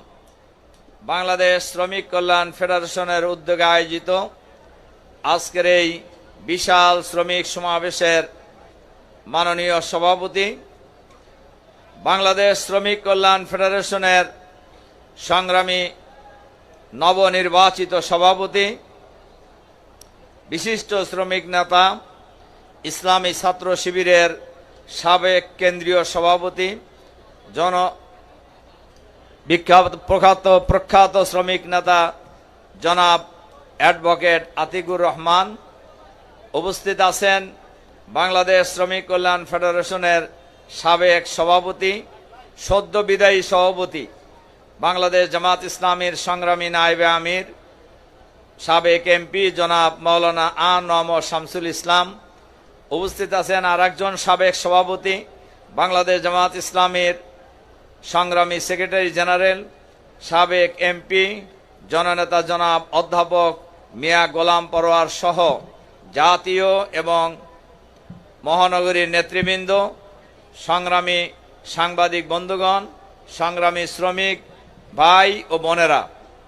বাংলাদেশ শ্রমিক কল্যাণ ফেডারেশনের উদ্যোগে আয়োজিত আজকের এই বিশাল শ্রমিক সমাবেশের মাননীয় সভাপতি, বাংলাদেশ শ্রমিক কল্যাণ ফেডারেশনের সংগ্রামী নবনির্বাচিত সভাপতি, বিশিষ্ট শ্রমিক নেতা, ইসলামী ছাত্র শিবিরের সাবেক কেন্দ্রীয় সভাপতি, প্রখ্যাত শ্রমিক নেতা জনাব অ্যাডভোকেট আতিকুর রহমান, উপস্থিত আছেন বাংলাদেশ শ্রমিক কল্যাণ ফেডারেশনের সাবেক সভাপতি সদ্য বিদায়ী সভাপতি বাংলাদেশ জামাত ইসলামীর সংগ্রামী নায়েবে আমির সাবেক এমপি জনাব মাওলানা আ.ন.ম শামসুল ইসলাম, উপস্থিত আছেন আর একজন সাবেক সভাপতি বাংলাদেশ জামাত ইসলামীর সংগ্রামী সেক্রেটারি জেনারেল সাবেক এমপি জননেতা জনাব অধ্যাপক মিয়া গোলাম পরোয়ার সহ জাতীয় এবং মহানগরীর নেতৃবৃন্দ, সংগ্রামী সাংবাদিক বন্ধুগণ, সংগ্রামী শ্রমিক ভাই ও বোনেরা,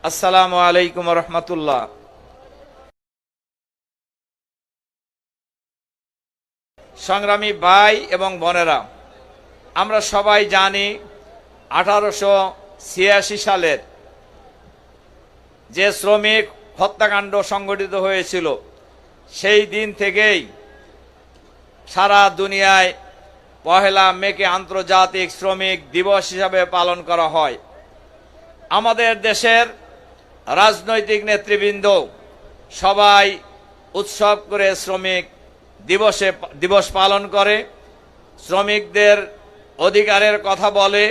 আসসালামু আলাইকুম রহমতুল্লাহ। সংগ্রামী ভাই এবং বোনেরা, আমরা সবাই জানি 1886 সালের যে শ্রমিক হত্যাকাণ্ড সংঘটিত হয়েছিল, সেই দিন থেকেই সারা দুনিয়ায় 1 মেকে আন্তর্জাতিক শ্রমিক দিবস হিসাবে পালন করা হয়। আমাদের দেশের রাজনৈতিক নেতৃবৃন্দ সবাই উৎসব করে শ্রমিক দিবস পালন করে, শ্রমিকদের অধিকারের কথা বলে,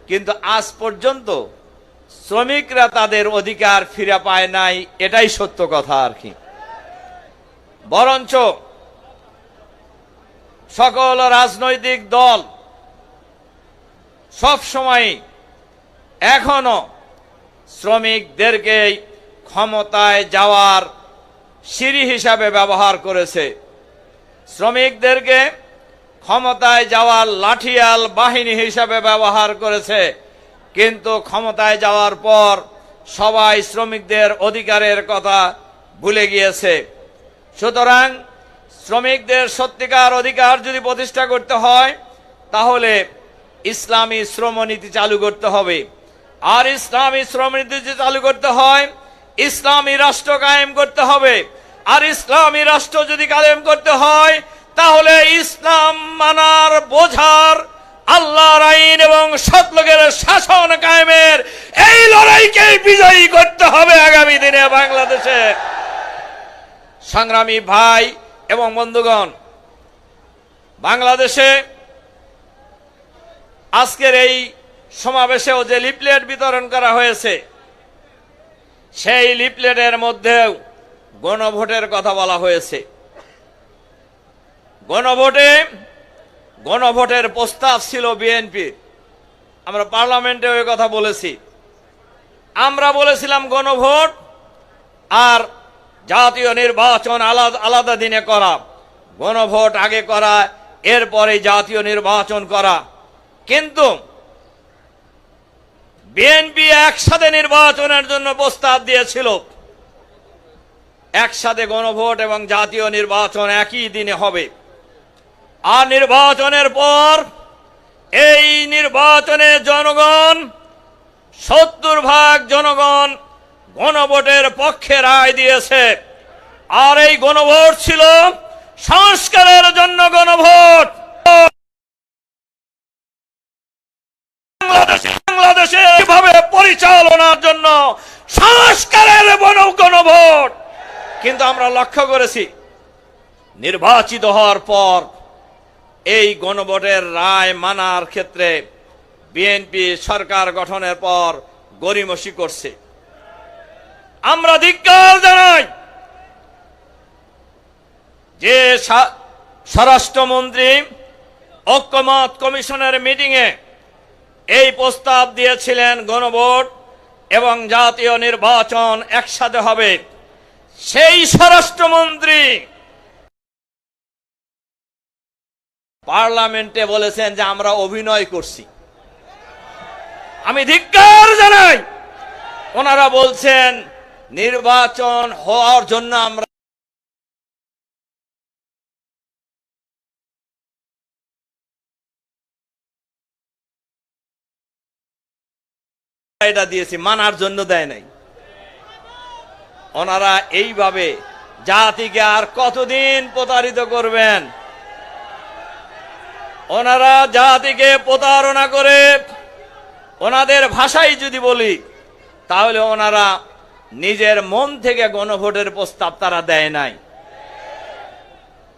কিন্তু আজ পর্যন্ত শ্রমিকরা তাদের অধিকার ফিরে পায় নাই, এটাই সত্য কথা আর কি। বরঞ্চ সকল রাজনৈতিক দল সব সময় এখনো শ্রমিকদেরকে ক্ষমতায় যাওয়ার সিঁড়ি হিসাবে ব্যবহার করেছে, শ্রমিকদেরকে ক্ষমতায় যাওয়ার লাঠিয়াল বাহিনী হিসাবে ব্যবহার করেছে। কিন্তু ক্ষমতায় যাওয়ার পর সবাই শ্রমিকদের অধিকারের কথা ভুলে গিয়েছে। সুতরাং শ্রমিকদের সত্যিকার অধিকার যদি প্রতিষ্ঠা করতে হয়, তাহলে ইসলামী শ্রমনীতি চালু করতে হবে। আর ইসলামী শ্রমনীতি চালু করতে হয়, ইসলামী রাষ্ট্র কায়েম করতে হবে। আর ইসলামী রাষ্ট্র যদি কায়েম করতে হয়, তাহলে ইসলাম মানার বোঝার, আল্লাহর আইন এবং সৎ লোকের শাসন কায়েমের এই লড়াইকে বিজয়ী করতে হবে আগামী দিনে বাংলাদেশে। সংগ্রামী ভাই এবং বন্ধুগণ, বাংলাদেশে আজকের এই সমাবেশেও যে লিফলেট বিতরণ করা হয়েছে, সেই লিফলেটের মধ্যেও গণভোটের কথা বলা হয়েছে। গণভোটের প্রস্তাব ছিল বিএনপির। আমরা পার্লামেন্টে ওই কথা বলেছি। আমরা বলেছিলাম গণভোট আর জাতীয় নির্বাচন আলাদা দিনে করা, গণভোট আগে করা, এরপরে জাতীয় নির্বাচন করা। কিন্তু বিএনপি একসাথে নির্বাচনের জন্য প্রস্তাব দিয়েছিল, একসাথে গণভোট এবং জাতীয় নির্বাচন একই দিনে হবে। আর নির্বাচনের পর এই নির্বাচনে জনগণ 70% জনগণ গণভোটের পক্ষে রায় দিয়েছে। আর এই গণভোট ছিল সংস্কারের জন্য গণভোট। বাংলাদেশে এইভাবে পরিচালনার জন্য সংস্কারের গণভোট। কিন্তু আমরা লক্ষ্য করেছি, নির্বাচিত হওয়ার পর এই গণভোটের রায় মানার ক্ষেত্রে বিএনপি সরকার গঠনের পর গড়িমসি করছে। আমরা ধিক্কার জানাই যে স্বরাষ্ট্রমন্ত্রী ঐক্যমত কমিশনের মিটিংয়ে এই প্রস্তাব দিয়েছিলেন গণভোট এবং জাতীয় নির্বাচন একসাথে হবে। সেই স্বরাষ্ট্রমন্ত্রী পার্লামেন্টে বলেছেন যে আমরা অভিনয় করছি। আমি ধিক্কার জানাই। ওনারা বলছেন নির্বাচন হওয়ার জন্য আমরা এটা দিয়েছি, মানার জন্য দেয় নাই। ওনারা এইভাবে জাতিকে আর কতদিন প্রতারিত করবেন? ওনারা জাতিকে প্রতারণা করে, ওনাদের ভাষায় যদি বলি, তাহলে ওনারা নিজের মন থেকে গণভোটের প্রস্তাব তারা দেয় নাই।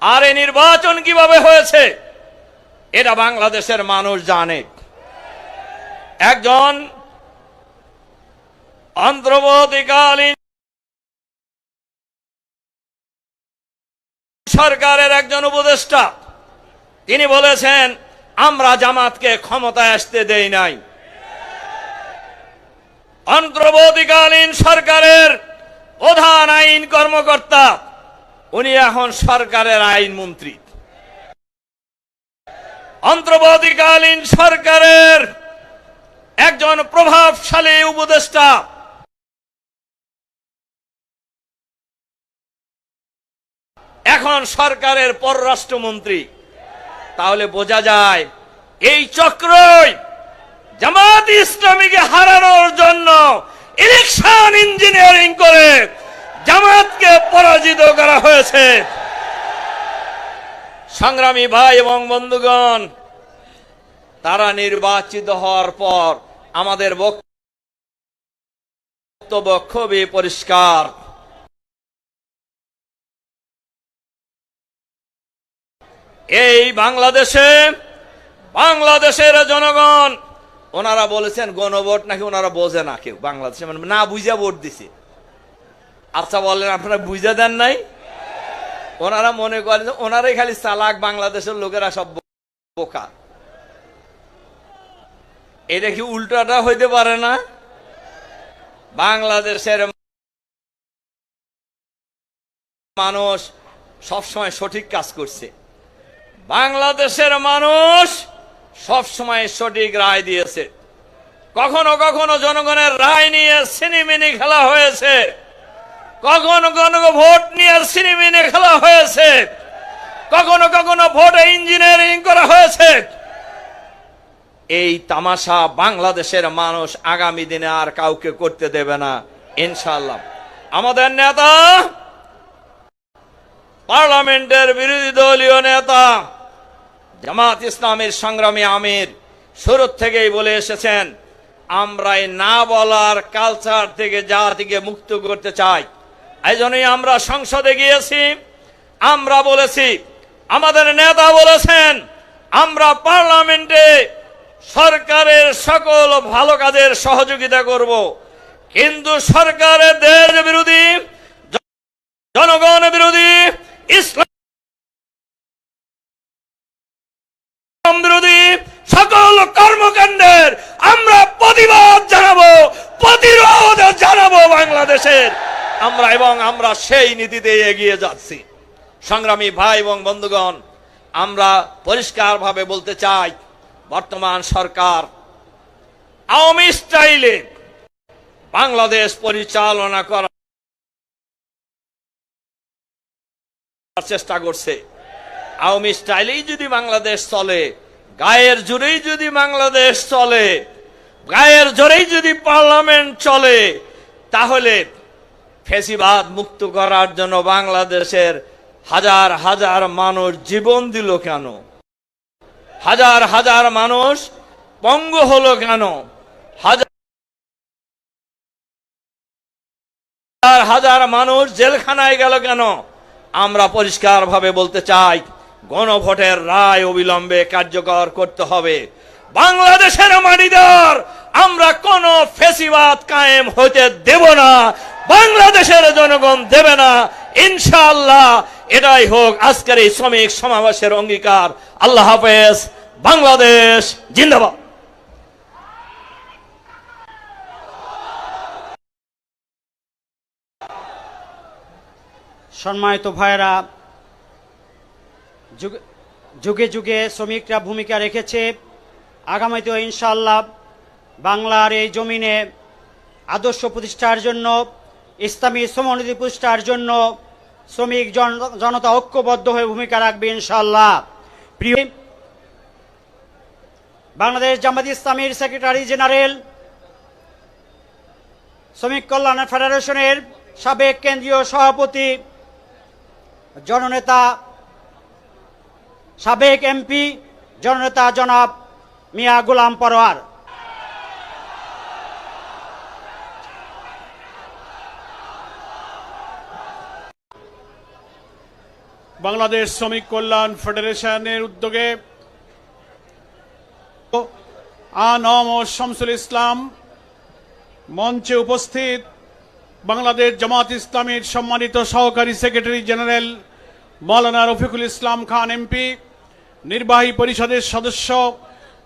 আর এই নির্বাচন কিভাবে হয়েছে এটা বাংলাদেশের মানুষ জানে। একজন অন্তর্বর্তীকালীন সরকারের একজন উপদেষ্টা, তিনি বলেছেন আমরা জামাতকে ক্ষমতায় আসতে দেই নাই। অন্তর্বর্তীকালীন সরকারের প্রধান আইন কর্মকর্তা, উনি এখন সরকারের আইন মন্ত্রী। অন্তর্বর্তীকালীন সরকারের একজন প্রভাবশালী উপদেষ্টা এখন সরকারের পররাষ্ট্রমন্ত্রী। তাহলে বোঝা যায় এই চক্রই জামাত ইসলামীকে হারানোর জন্য ইলেকশন ইঞ্জিনিয়ারিং করে জামাতকে পরাজিত করা হয়েছে। সংগ্রামী ভাই এবং বন্ধুগণ, তারা নির্বাচিত হওয়ার পর আমাদের বক্তব্য খুবই পরিষ্কার। এই বাংলাদেশের জনগণ, ওনারা বলেছেন গণভোট নাকি ওনারা বোঝে না, কেউ বাংলাদেশে মানে না বুঝা ভোট দিছে। আচ্ছা বলেন, আপনারা বুঝা দেন নাই? ওনারা মনে করেন ওনারাই খালি চালাক, বাংলাদেশের লোকেরা সব বোকা। এটা কি উল্টাটা হইতে পারে না? বাংলাদেশের মানুষ সবসময় সঠিক কাজ করছে। বাংলাদেশের মানুষ সবসময় সঠিক রায় দিয়েছে। কখনো কখনো জনগণের রায় নিয়ে সিনেমিনি খেলা হয়েছে, কখনো কখনো ভোট নিয়ে সিনেমিনি খেলা হয়েছে, কখনো কখনো ভোটে ইঞ্জিনিয়ারিং করা হয়েছে। এই তামাশা বাংলাদেশের মানুষ আগামী দিনে আর কাউকে করতে দেবে না ইনশাআল্লাহ। আমাদের নেতা, পার্লামেন্টের বিরোধী দলীয় নেতা, জামাত ইসলামের সংগ্রামী আমির শুরু থেকেই বলে এসেছেন, আমরা এই না বলার কালচার থেকে জাতিকে মুক্ত করতে চাই। এই জন্যই আমরা সংসদে গিয়েছি, আমরা বলেছি, আমাদের নেতা বলেছেন আমরা পার্লামেন্টে সরকারের সকল ভালো কাজের সহযোগিতা করব, কিন্তু সরকারের দেশ বিরোধী, জনগণ বিরোধী, ইসলাম বিরোধী সকল কর্মকাণ্ডের আমরা প্রতিবাদ জানাবো, প্রতিরোধ জানাবো বাংলাদেশের। আমরা সেই নীতিতে এগিয়ে যাচ্ছি। সংগ্রামী ভাই এবং বন্ধুগণ, আমরা পরিষ্কারভাবে বলতে চাই, বর্তমান সরকার আওয়ামী স্টাইলে বাংলাদেশ পরিচালনা করার চেষ্টা করছে। আওয়ামী স্টাইলেই যদি বাংলাদেশ চলে, গায়ের জোরেই যদি বাংলাদেশ চলে, গায়ের জোরেই যদি পার্লামেন্ট চলে, তাহলে ফ্যাসিবাদ মুক্ত করার জন্য বাংলাদেশের হাজার হাজার মানুষ জীবন দিল কেন? হাজার হাজার মানুষ পঙ্গু হলো কেন? হাজার হাজার মানুষ জেলখানায় গেল কেন? আমরা পরিষ্কারভাবে বলতে চাই, গণভোটের রায় অবিলম্বে কার্যকর করতে হবে। বাংলাদেশের মাটিদার আমরা কোন ফ্যাসিবাদ কায়েম হতে দেব না, বাংলাদেশের জনগণ দেবে না ইনশাআল্লাহ। এটাই হোক আজকের এই শ্রমিক সমাবেশের অঙ্গীকার। আল্লাহ হাফেজ। বাংলাদেশ জিন্দাবাদ। সম্মানিত ভাইরা, যুগে যুগে শ্রমিকরা ভূমিকা রেখেছে, আগামীতেও ইনশাআল্লাহ বাংলার এই জমিনে আদর্শ প্রতিষ্ঠার জন্য, ইসলামী সমন্বিত প্রতিষ্ঠার জন্য শ্রমিক জনতা ঐক্যবদ্ধ হয়ে ভূমিকা রাখবে ইনশাআল্লাহ। প্রিয় বাংলাদেশ জামাত ইসলামীর সেক্রেটারি জেনারেল, শ্রমিক কল্যাণ ফেডারেশনের সাবেক কেন্দ্রীয় সভাপতি, জননেতা, সাবেক এমপি জননেতা জনাব মিয়া গোলাম পরোয়ার, বাংলাদেশ শ্রমিক কল্যাণ ফেডারেশনের উদ্যোগে আনম ও শামসুল ইসলাম, মঞ্চে উপস্থিত বাংলাদেশ জামাত ইসলামীর সম্মানিত সহকারী সেক্রেটারি জেনারেল মাওলানা রফিকুল ইসলাম খান এমপি, নির্বাহী পরিষদের সদস্য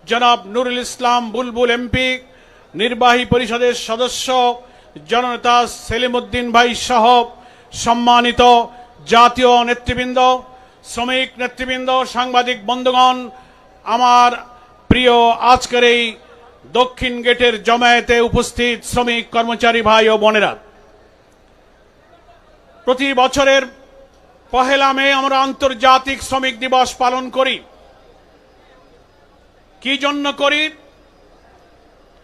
জনাব নুরুল ইসলাম বুলবুল এমপি, নির্বাহী পরিষদের সদস্য জননেতা সেলিম উদ্দিন ভাই সহ সম্মানিত জাতীয় নেতৃবৃন্দ, শ্রমিক নেতৃবৃন্দ, সাংবাদিক বন্ধুগণ, আমার প্রিয় আজকের এই দক্ষিণ গেটের জমায়েতে উপস্থিত শ্রমিক কর্মচারী ভাই ও বোনেরা, প্রতি বছরের 1 মে আমরা আন্তর্জাতিক শ্রমিক দিবস পালন করি। কি জন্য করি?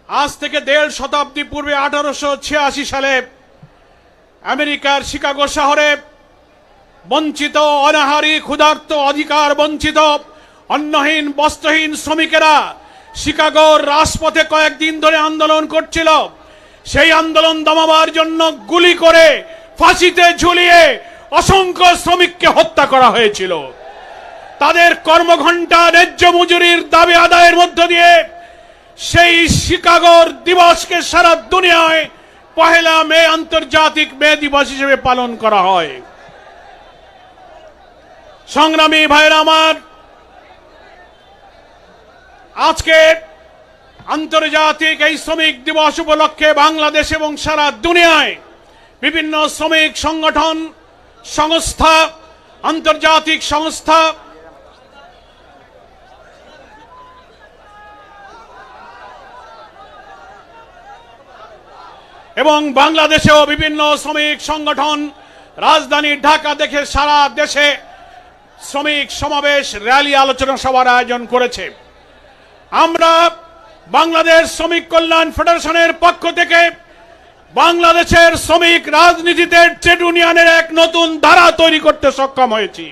আজ থেকে 1.5 শতাব্দী পূর্বে 1886 সালে আমেরিকার শিকাগো শহরে বঞ্চিত, অনাহারী, ক্ষুধার্ত, অধিকার বঞ্চিত, অন্নহীন, বস্ত্রহীন শ্রমিকেরা শিকাগোর রাজপথে কয়েকদিন ধরে আন্দোলন করছিল। সেই আন্দোলন দমাবার জন্য গুলি করে ফাঁসিতে ঝুলিয়ে অসংখ্য শ্রমিককে হত্যা করা হয়েছিল। তাদের কর্মঘণ্টা, ন্যায্য মজুরির দাবি আদায়ের মধ্য দিয়ে সেই শিকাগোর দিবসকে সারা দুনিয়ায় 1 মে আন্তর্জাতিক মে দিবস হিসেবে পালন করা হয়। সংগ্রামী ভাইরা আমার, আজকে আন্তর্জাতিক এই শ্রমিক দিবস উপলক্ষে বাংলাদেশ এবং সারা দুনিয়ায় বিভিন্ন শ্রমিক সংগঠন, সংস্থা, আন্তর্জাতিক সংস্থা এবং বাংলাদেশেও বিভিন্ন শ্রমিক সংগঠন রাজধানী ঢাকা দেখে সারা দেশে শ্রমিক সমাবেশ, র্যালি, আলোচনা সভার আয়োজন করেছে। আমরা বাংলাদেশ শ্রমিক কল্যাণ ফেডারেশনের পক্ষ থেকে বাংলাদেশের শ্রমিক রাজনীতিতে ট্রেড ইউনিয়নের এক নতুন ধারা তৈরি করতে সক্ষম হয়েছি।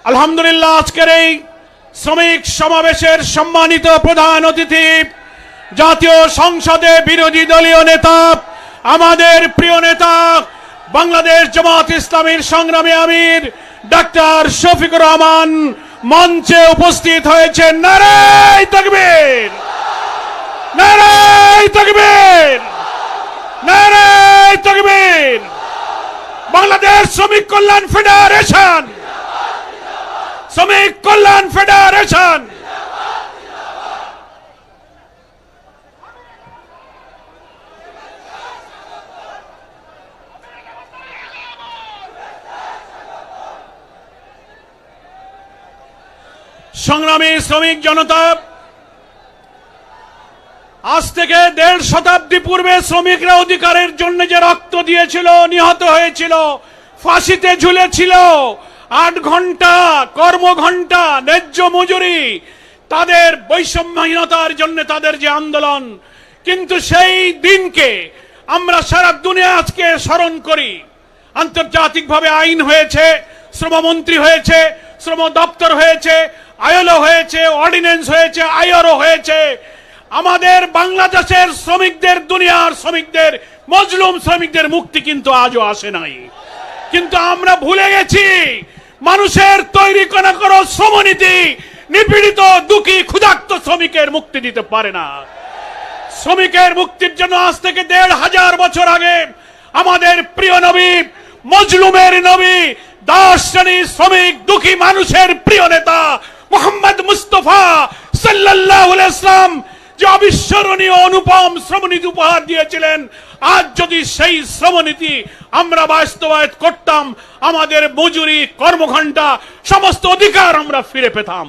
আলহামদুলিল্লাহ, আজকের এই শ্রমিক সমাবেশের সম্মানিত প্রধান অতিথি, জাতীয় সংসদে বিরোধী দলীয় নেতা, আমাদের প্রিয় নেতা, বাংলাদেশ জামাত ইসলামীর সংগ্রামী আমির ডাক্তার শফিকুর রহমান মঞ্চে উপস্থিত হয়েছে। নারায়ে তাকবীর, নারায়ে তাকবীর, নারায়ে তাকবীর। বাংলাদেশ শ্রমিক কল্যাণ ফেডারেশন, শ্রমিক কল্যাণ ফেডারেশন। সংগ্রামী শ্রমিক জনতা, আজ থেকে 1.5 শতাব্দী পূর্বে শ্রমিকরা অধিকারের জন্য যে রক্ত দিয়েছিল, নিহত হয়েছিল, ফাঁসিতে ঝুলেছিল, 8 ঘন্টা কর্মঘণ্টা, ন্যায্য মজুরি, তাদের বৈষম্যহীনতার জন্য তাদের যে আন্দোলন, কিন্তু সেই দিনকে আমরা সারা দুনিয়া আজকে স্মরণ করি। আন্তর্জাতিকভাবে আইন হয়েছে, শ্রমমন্ত্রী হয়েছে, শ্রম দপ্তর হয়েছে, আইএলও হয়েছে, অর্ডিন্যান্স হয়েছে, আইআরও হয়েছে। আমাদের বাংলাদেশের শ্রমিকদের, দুনিয়ার শ্রমিকদের, মজলুম শ্রমিকদের মুক্তি কিন্তু আজও আসে নাই। কিন্তু আমরা ভুলে গেছি মানুষের তৈরি করা শ্রমনীতি নিপীড়িত, দুঃখী, ক্ষুধার্ত শ্রমিকের মুক্তি দিতে পারে না। শ্রমিকের মুক্তির জন্য আজ থেকে 1500 বছর আগে আমাদের প্রিয় নবী, মজলুমের নবী, দাস শ্রেণীর শ্রমিক, দুঃখী মানুষের প্রিয় নেতা মুহাম্মদ মুস্তাফা সাল্লাল্লাহু আলাইহি ওয়াসাল্লাম যে অবিস্মরণীয় অনুপম শ্রমনীতি উপহার দিয়েছিলেন, আজ যদি সেই শ্রমনীতি আমরা বাস্তবায়ন করতাম, আমাদের মজুরি, কর্মঘণ্টা, সমস্ত অধিকার আমরা ফিরে পেতাম।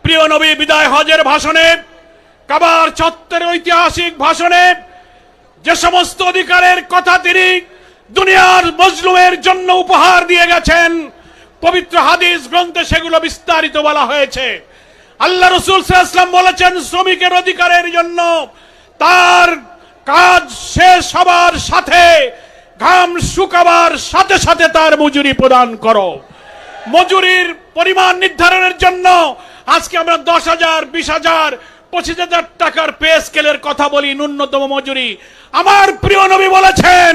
প্রিয় নবী বিদায় হজের ভাষণে, কাবার চত্বরের ঐতিহাসিক ভাষণে যে সমস্ত অধিকারের কথা তিনি দুনিয়ার মজলুমের জন্য উপহার দিয়ে গেছেন, পবিত্র হাদিস গ্রন্থে সেগুলো বিস্তারিত বলা হয়েছে। আল্লাহ রাসূল সাল্লাল্লাহু আলাইহি ওয়াসাল্লাম বলেছেন, শ্রমিকের অধিকারের জন্য তার কাজ শেষ হবার সাথে, ঘাম শুকাবার সাথে সাথে তার মজুরি প্রদান করো। মজুরির পরিমাণ নির্ধারণের জন্য আজকে আমরা 10,000, 20,000, 25,000 টাকার পে স্কেলের কথা বলি, ন্যূনতম মজুরি। আমার প্রিয় নবী বলেছেন,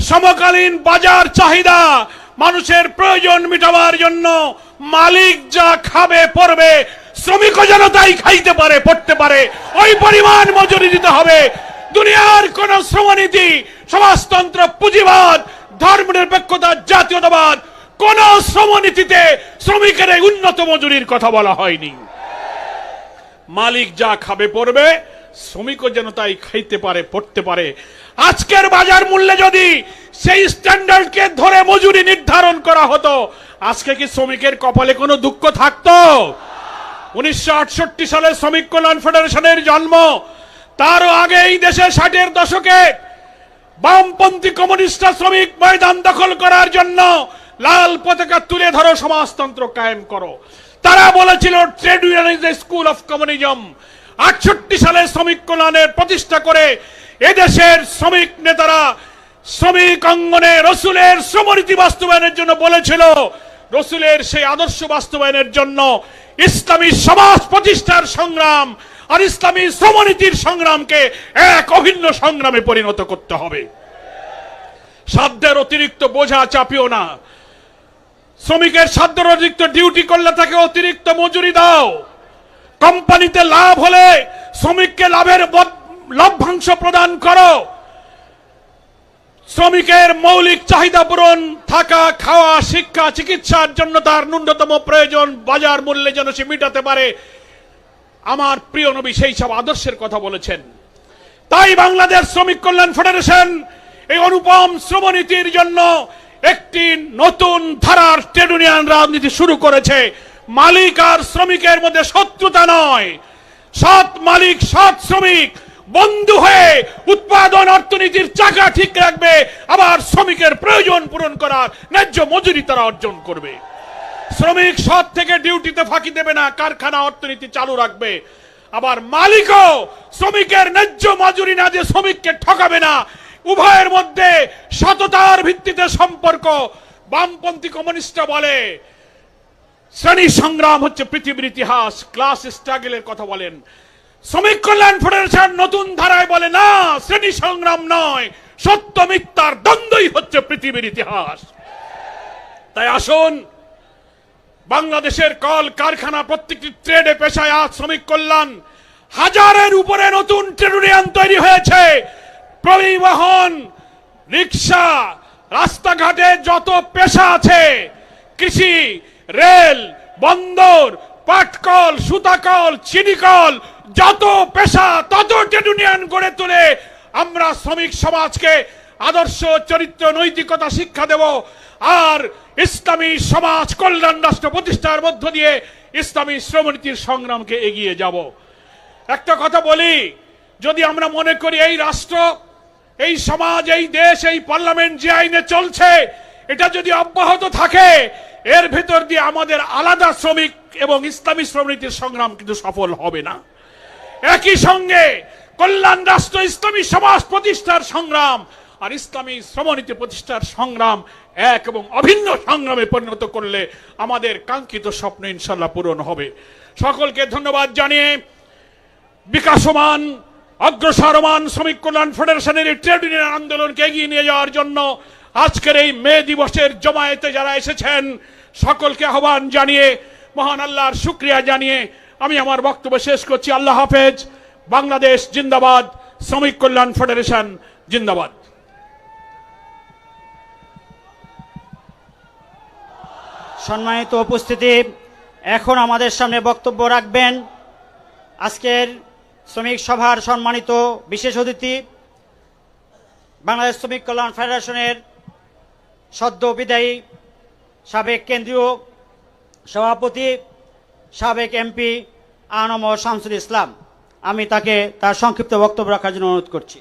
সমকালীন বাজার চাহিদা, মানুষের প্রয়োজন মেটাবার জন্য মালিক যা খাবে পড়বে, শ্রমিকও যেন তাই খাইতে পারে, পড়তে পারে, ওই পরিমাণ মজুরি দিতে হবে। দুনিয়ার কোন শ্রমনীতি, সমাজতন্ত্র, পুঁজিবাদ, ধর্মনিরপেক্ষতা, জাতীয়তাবাদ, কোন শ্রমনীতিতে শ্রমিকের এই উন্নত মজুরির কথা বলা হয়নি। মালিক যা খাবে পড়বে, শ্রমিকও যেন তাই খাইতে পারে, পড়তে পারে। আজকের বাজার মূল্যে যদি সেই স্ট্যান্ডার্ডকে ধরে মজুরি নির্ধারণ করা হতো, আজকে কি শ্রমিকের কপালে কোনো দুঃখ থাকতো? 1968 সালে শ্রমিক কল্যাণ ফেডারেশনের জন্ম। তারও আগে এই দেশে 60-এর দশকে বামপন্থী কমিউনিস্টরা শ্রমিক ময়দান দখল করার জন্য লাল পতাকা তুলে ধরো, সমাজতন্ত্র কায়েম করো। তারা বলেছিল trade union is the school of communism. 68 সালে শ্রমিক কল্যাণের প্রতিষ্ঠা করে এদেশের শ্রমিক নেতারা শ্রমিক অঙ্গনে রসুলের শ্রমনীতি বাস্তবায়নের জন্য বলেছিল। রসুলের সেই আদর্শ বাস্তবায়নের জন্য ইসলামী সমাজ প্রতিষ্ঠার সংগ্রাম আর ইসলামী শ্রমনীতির সংগ্রামকে এক অভিন্ন সংগ্রামে পরিণত করতে হবে। সাধ্যের অতিরিক্ত বোঝা চাপিও না। শ্রমিকের সাধ্যের অতিরিক্ত ডিউটি করলে তাকে অতিরিক্ত মজুরি দাও। কোম্পানিতে লাভ হলে শ্রমিককে লাভের লভ্যাংশ প্রদান করো। শ্রমিকের মৌলিক চাহিদা পূরণ, থাকা, খাওয়া, শিক্ষা, চিকিৎসার জন্য তার ন্যূনতম প্রয়োজন বাজার মূল্যে যেন সে মেটাতে পারে। আমার প্রিয় নবী সেই সব আদর্শের কথা বলেছেন। তাই বাংলাদেশ শ্রমিক কল্যাণ ফেডারেশন এই অনুপম শ্রমনীতির জন্য একটি নতুন ধারার ট্রেড ইউনিয়ন রাজনীতি শুরু করেছে। মালিক আর শ্রমিকের মধ্যে শত্রুতা নয়, সৎ মালিক সৎ শ্রমিক বন্ধু হয়ে উৎপাদন অর্থনীতির চাকা ঠিক রাখবে, আবার শ্রমিকের প্রয়োজন পূরণ করার ন্যায্য মজুরি তারা অর্জন করবে। শ্রমিক সৎ থেকে ডিউটিতে ফাঁকি দেবে না, কারখানা অর্থনীতি চালু রাখবে। আবার মালিকও শ্রমিকের ন্যায্য মজুরি না দিয়ে শ্রমিককে ঠকাবে না। উভয়ের মধ্যে সততার ভিত্তিতে সম্পর্ক। বামপন্থী কমিউনিস্টরা বলে শ্রেণী সংগ্রাম হচ্ছে পৃথিবীর ইতিহাস, ক্লাস স্ট্রাগলের কথা বলেন। শ্রমিক কল্যাণ ফেডারেশন নতুন ধারায় বলে না, শ্রেণী সংগ্রাম নয়, সত্য মিথ্যার দ্বন্দ্বই হচ্ছে পৃথিবীর ইতিহাস। তাই আসুন, বাংলাদেশের কল কারখানা প্রত্যেকটি ট্রেডে পেশায় আজ শ্রমিক কল্যাণ, হাজারের উপরে নতুন ট্রেড ইউনিয়ন তৈরি হয়েছে। পরিবহন, রিক্সা, রাস্তাঘাটে যত পেশা আছে, কৃষি, রেল, বন্দর, পাটকল, সুতাকল, চিনিকল, যত পেশা তত ট্রেড ইউনিয়ন গড়ে তুলে আমরা শ্রমিক সমাজকে আদর্শ, চরিত্র, নৈতিকতা শিক্ষা দেব। আর ইসলামী সমাজ কল্যাণ রাষ্ট্র প্রতিষ্ঠার মধ্য দিয়ে ইসলামী শ্রমনীতির সংগ্রামকে এগিয়ে যাব। একটা কথা বলি, যদি আমরা মনে করি এই রাষ্ট্র, এই সমাজ, এই দেশ, এই পার্লামেন্ট যে আইনে চলছে এটা যদি অব্যাহত থাকে, এর ভেতর দিয়ে আমাদের আলাদা শ্রমিক এবং ইসলামী শ্রমনীতির সংগ্রাম কিন্তু সফল হবে না। একই সঙ্গে কল্যাণ রাষ্ট্র, ইসলামী সমাজ প্রতিষ্ঠার সংগ্রাম আর ইসলামী শ্রমনীতি প্রতিষ্ঠার সংগ্রাম এক এবং অভিন্ন সংগ্রামে পরিণত করলে আমাদের কাঙ্ক্ষিত স্বপ্ন ইনশাল্লাহ পূরণ হবে। সকলকে ধন্যবাদ জানিয়ে বিকাশমান, অগ্রসরমান শ্রমিক কল্যাণ ফেডারেশনের এই ট্রেড ইউনিয়ন আন্দোলনকে এগিয়ে নিয়ে যাওয়ার জন্য আজকের এই মে দিবসের জমায়েতে যারা এসেছেন সকলকে আহ্বান জানিয়ে, মহান আল্লাহর শুকরিয়া জানিয়ে আমি আমার বক্তব্য শেষ করছি। আল্লাহ হাফেজ। বাংলাদেশ জিন্দাবাদ, শ্রমিক কল্যাণ ফেডারেশন জিন্দাবাদ। সম্মানিত উপস্থিতি, এখন আমাদের সামনে বক্তব্য রাখবেন আজকের শ্রমিক সভার সম্মানিত বিশেষ অতিথি, বাংলাদেশ শ্রমিক কল্যাণ ফেডারেশনের সদ্য বিদায়ী সাবেক কেন্দ্রীয় সভাপতি, সাবেক এমপি আনম শামসুল ইসলাম। আমি তাকে তার সংক্ষিপ্ত বক্তব্য রাখার জন্য অনুরোধ করছি।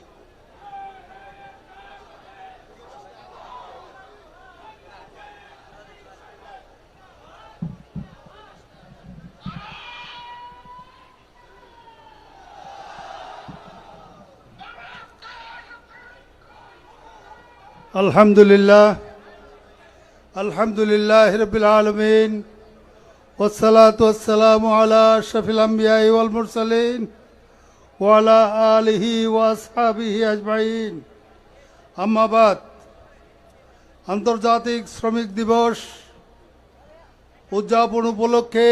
আলহামদুলিল্লাহ, আলহামদুলিল্লাহ রাব্বিল আলামিন, ওয়াসসালাতু ওয়াসসালামু আলা আশরাফিল আমবিয়া ওয়াল মুরসালিন ওয়া আলা আলিহি ওয়া আসহাবিহি আজমাইন। আম্মা বাদ। আন্তর্জাতিক শ্রমিক দিবস উদযাপন উপলক্ষে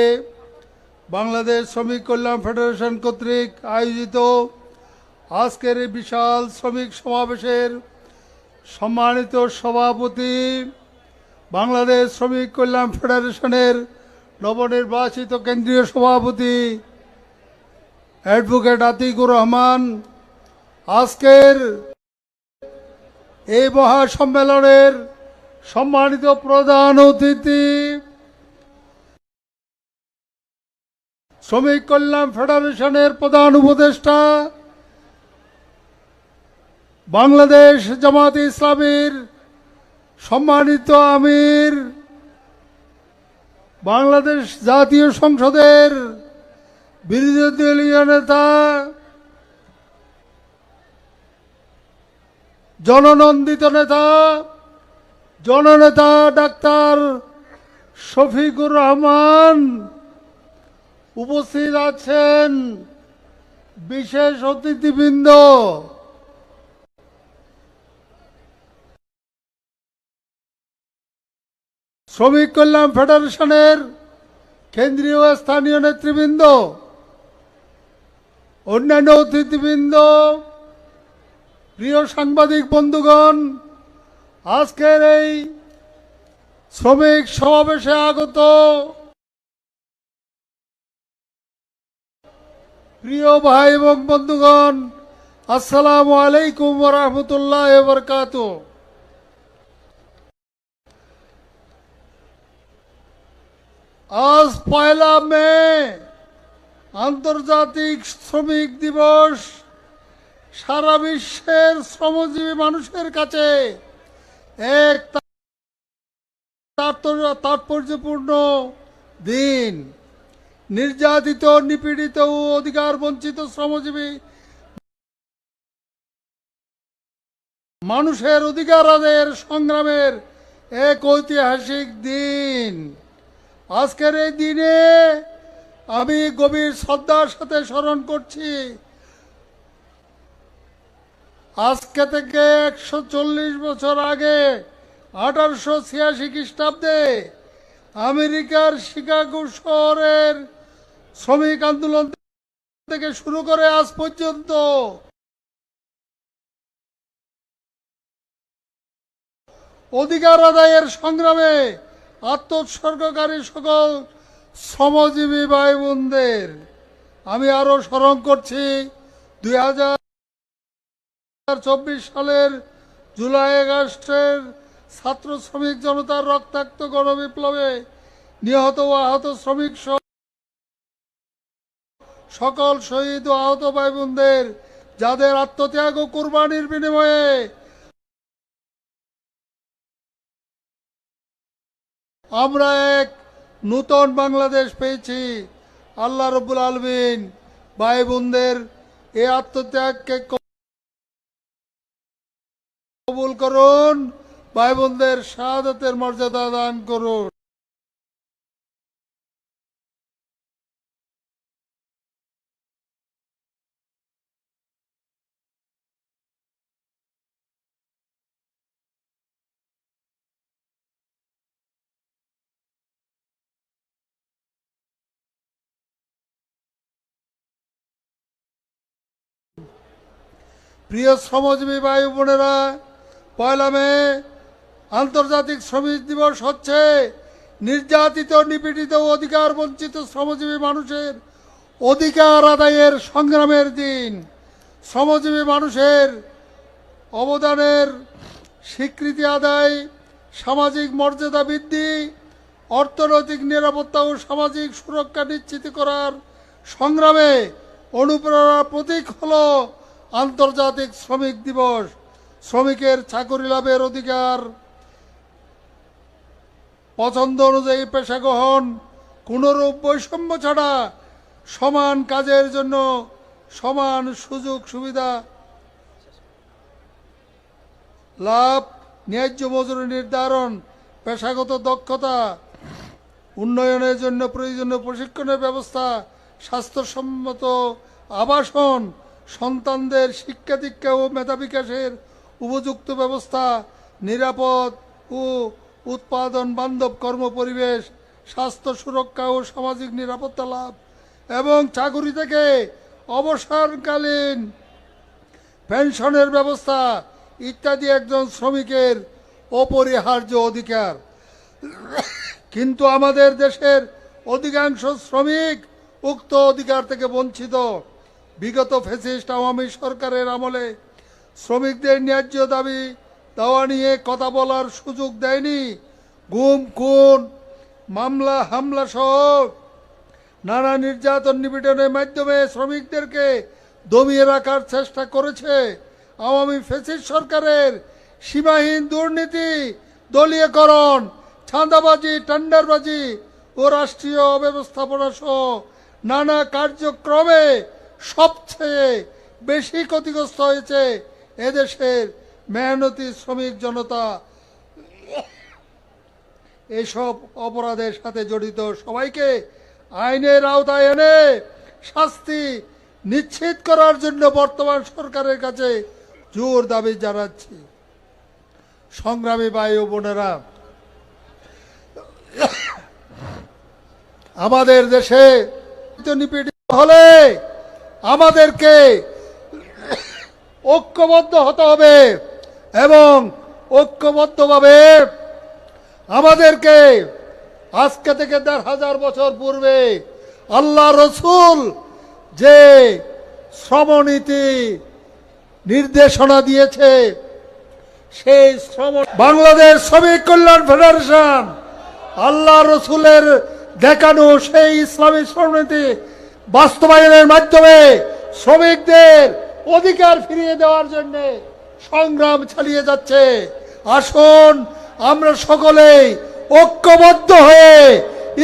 বাংলাদেশ শ্রমিক কল্যাণ ফেডারেশন কর্তৃক আয়োজিত আজকের এই বিশাল শ্রমিক সমাবেশের সম্মানিত সভাপতি, বাংলাদেশ শ্রমিক কল্যাণ ফেডারেশনের নবনির্বাচিত কেন্দ্রীয় সভাপতি অ্যাডভোকেট আতিকুর রহমান, আজকের এই মহাসম্মেলনের সম্মানিত প্রধান অতিথি শ্রমিক কল্যাণ ফেডারেশনের প্রধান উপদেষ্টা, বাংলাদেশ জামাতে ইসলামীর সম্মানিত আমির, বাংলাদেশ জাতীয় সংসদের বিরোধী দলীয় নেতা, জননন্দিত নেতা, জননেতা ডাক্তার শফিকুর রহমান, উপস্থিত আছেন বিশেষ অতিথিবৃন্দ, শ্রমিক কল্যাণ ফেডারেশনের কেন্দ্রীয় ও স্থানীয় নেতৃবৃন্দ, অন্যান্য অতিথিবৃন্দ, প্রিয় সাংবাদিক বন্ধুগণ, আজকের এই শ্রমিক সমাবেশে আগত প্রিয় ভাই এবং বন্ধুগণ, আসসালামু আলাইকুম ওয়া রাহমাতুল্লাহি ওয়া বারাকাতুহু। আজ 1 মে আন্তর্জাতিক শ্রমিক দিবস। সারা বিশ্বের শ্রমজীবী মানুষের কাছে এক তাৎপর্যপূর্ণ দিন। নির্যাতিত, নিপীড়িত ও অধিকার বঞ্চিত শ্রমজীবী মানুষের অধিকার আদায়ের সংগ্রামের এক ঐতিহাসিক দিন। আজকের এই দিনে আমি গভীর শ্রদ্ধার সাথে স্মরণ করছি আজকে থেকে 140 বছর আগে 1886 খ্রিস্টাব্দে আমেরিকার শিকাগো শহরের শ্রমিক আন্দোলন থেকে শুরু করে আজ পর্যন্ত অধিকার আদায়ের সংগ্রামে আত্মোৎসর্গকারী সকল শ্রমজীবী ভাই বোনদের আমি আরো স্মরণ করছি। 2024 সালের জুলাই আগস্টের ছাত্র শ্রমিক জনতার রক্তাক্ত গণবিপ্লবে নিহত ও আহত শ্রমিক সকল শহীদ ও আহত ভাই বোনদের, যাদের আত্মত্যাগ ও কুরবানির বিনিময়ে আমরা এক নূতন বাংলাদেশ পেয়েছি। আল্লাহ রব্বুল আলামিন ভাই বোনদের এই আত্মত্যাগকে কবুল করুন, ভাই বোনদের শাহাদাতের মর্যাদা দান করুন। প্রিয় শ্রমজীবী ভাই বোনেরা, 1 মে আন্তর্জাতিক শ্রমিক দিবস হচ্ছে নির্যাতিত, নিপীড়িত ও অধিকার বঞ্চিত শ্রমজীবী মানুষের অধিকার আদায়ের সংগ্রামের দিন। শ্রমজীবী মানুষের অবদানের স্বীকৃতি আদায়, সামাজিক মর্যাদা বৃদ্ধি, অর্থনৈতিক নিরাপত্তা ও সামাজিক সুরক্ষা নিশ্চিত করার সংগ্রামে অনুপ্রেরণার প্রতীক হলো আন্তর্জাতিক শ্রমিক দিবস। শ্রমিকের চাকরি লাভের অধিকার, পছন্দ অনুযায়ী পেশা গ্রহণ, কোনরূপ বৈষম্য ছাড়া সমান কাজের জন্য সমান সুযোগ সুবিধা লাভ, ন্যায্য মজুরি নির্ধারণ, পেশাগত দক্ষতা উন্নয়নের জন্য প্রয়োজনীয় প্রশিক্ষণের ব্যবস্থা, স্বাস্থ্যসম্মত আবাসন, সন্তানদের শিক্ষা দীক্ষা ও মেধা বিকাশের উপযুক্ত ব্যবস্থা, নিরাপদ ও উৎপাদন বান্ধব কর্মপরিবেশ, স্বাস্থ্য সুরক্ষা ও সামাজিক নিরাপত্তা লাভ, এবং চাকুরি থেকে অবসরকালীন পেনশনের ব্যবস্থা ইত্যাদি একজন শ্রমিকের অপরিহার্য অধিকার। কিন্তু আমাদের দেশের অধিকাংশ শ্রমিক উক্ত অধিকার থেকে বঞ্চিত। বিগত ফ্যাসিস্ট আওয়ামী সরকারের আমলে শ্রমিকদের ন্যায্য দাবি দেওয়া নিয়ে কথা বলার সুযোগ দেয়নি। গুম, খুন, মামলা, হামলা সহ নানা নির্যাতন নিপীড়নের মাধ্যমে শ্রমিকদেরকে দমিয়ে রাখার চেষ্টা করেছে। আওয়ামী ফ্যাসিস্ট সরকারের সীমাহীন দুর্নীতি, দলীয়করণ, চাঁদাবাজি, টেন্ডারবাজি ও রাষ্ট্রীয় অব্যবস্থাপনা সহ নানা কার্যক্রমে সবচেয়ে বেশি ক্ষতিগ্রস্ত হয়েছে এদেশের মেহনতি শ্রমিক জনতা। এসব অপরাধের সাথে জড়িত সবাইকে আইনের আওতায় এনে শাস্তি নিশ্চিত করার জন্য বর্তমান সরকারের কাছে জোর দাবি জানাচ্ছি। সংগ্রামী ভাই ও বোনেরা, আমাদের দেশে নিপীড়িত হলে আমাদেরকে ঐক্যবদ্ধ হতে হবে এবং ঐক্যবদ্ধভাবে আমাদেরকে আজকে থেকে ১,৫০০ বছর পূর্বে আল্লাহ রসুল যে শ্রমনীতি নির্দেশনা দিয়েছে, সেই বাংলাদেশ শ্রমিক কল্যাণ ফেডারেশন আল্লাহ রসুলের দেখানো সেই ইসলামী শ্রমনীতি বাস্তবায়নের মাধ্যমে শ্রমিকদের অধিকার ফিরিয়ে দেওয়ার জন্য সংগ্রাম চালিয়ে যাচ্ছে। আসুন আমরা সকলেই ঐক্যবদ্ধ হয়ে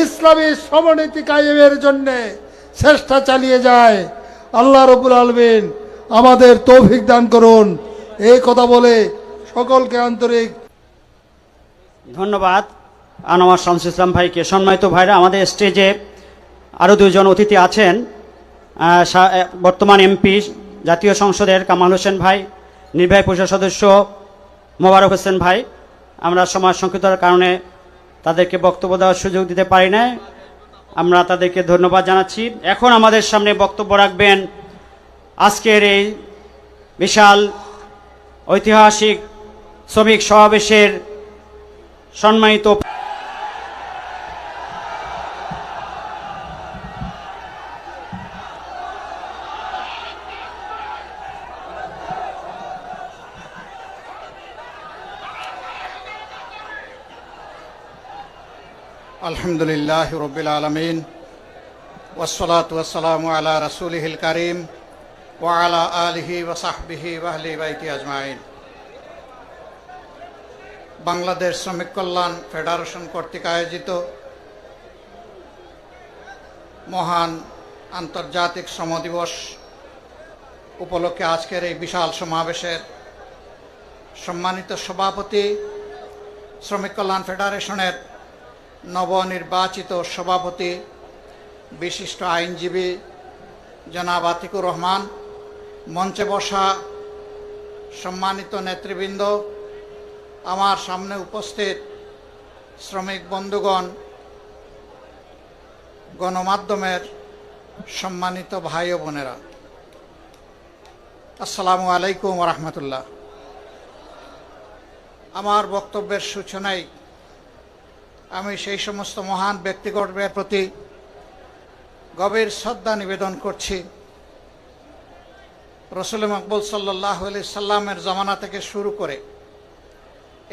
ইসলামী শ্রমনীতি কায়েমের জন্য চেষ্টা চালিয়ে যায়। আল্লাহ রাব্বুল আলামিন আমাদের তৌফিক দান করুন। এই কথা বলে সকলকে আন্তরিক ধন্যবাদ আনোয়ার শামসুল ইসলাম ভাইকে। সম্মানিত ভাইরা, আমাদের স্টেজে আরও দুজন অতিথি আছেন। বর্তমান এমপি জাতীয় সংসদের কামাল হোসেন ভাই, নির্বাহী পরিষদ সদস্য মোবারক হোসেন ভাই। আমরা সময় সংক্ষিপ্ততার কারণে তাদেরকে বক্তব্য দেওয়ার সুযোগ দিতে পারি না, আমরা তাদেরকে ধন্যবাদ জানাচ্ছি। এখন আমাদের সামনে বক্তব্য রাখবেন আজকের এই বিশাল ঐতিহাসিক শ্রমিক সমাবেশের সম্মানিত আলহামদুলিল্লাহ রব্বিল আলামিন ওয়াসসালাতু ওয়াসসালামু আলা রাসূলিহিল কারীম ওয়া আলা আলিহি ওয়া সাহবিহি ওয়া আহলি বাইতি আজমাইন। বাংলাদেশ শ্রমিক কল্যাণ ফেডারেশন কর্তৃক আয়োজিত মহান আন্তর্জাতিক শ্রম দিবস উপলক্ষে আজকের এই বিশাল সমাবেশের সম্মানিত সভাপতি, শ্রমিক কল্যাণ ফেডারেশনের নবনির্বাচিত সভাপতি, বিশিষ্ট আইনজীবী জনাব আতিকুর রহমান, মঞ্চে বসা সম্মানিত নেতৃবৃন্দ, আমার সামনে উপস্থিত শ্রমিক বন্ধুগণ, গণমাধ্যমের সম্মানিত ভাই ও বোনেরা, আসসালামু আলাইকুম ওয়া রাহমাতুল্লাহ। আমার বক্তব্যের সূচনায় আমি সেই সমস্ত মহান ব্যক্তিগণের প্রতি গভীর শ্রদ্ধা নিবেদন করছি। রসুল মকবুল সাল্লাল্লাহু আলাইহি সাল্লামের জমানা থেকে শুরু করে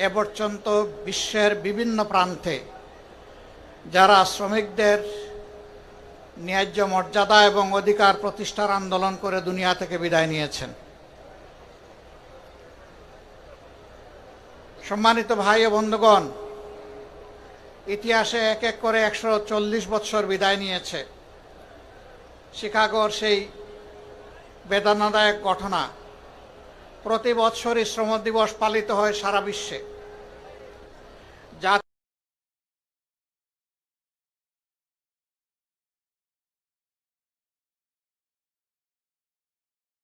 এ পর্যন্ত বিশ্বের বিভিন্ন প্রান্তে যারা শ্রমিকদের ন্যায্য মর্যাদা এবং অধিকার প্রতিষ্ঠার আন্দোলন করে দুনিয়া থেকে বিদায় নিয়েছেন। সম্মানিত ভাই ও বন্ধুগণ, ইতিহাসে এক এক করে 140 বছর বিদায় নিয়েছে। শিকাগোর সেই বেদনাদায়ক ঘটনা, প্রতি বছরই শ্রম দিবস পালিত হয় সারা বিশ্বে।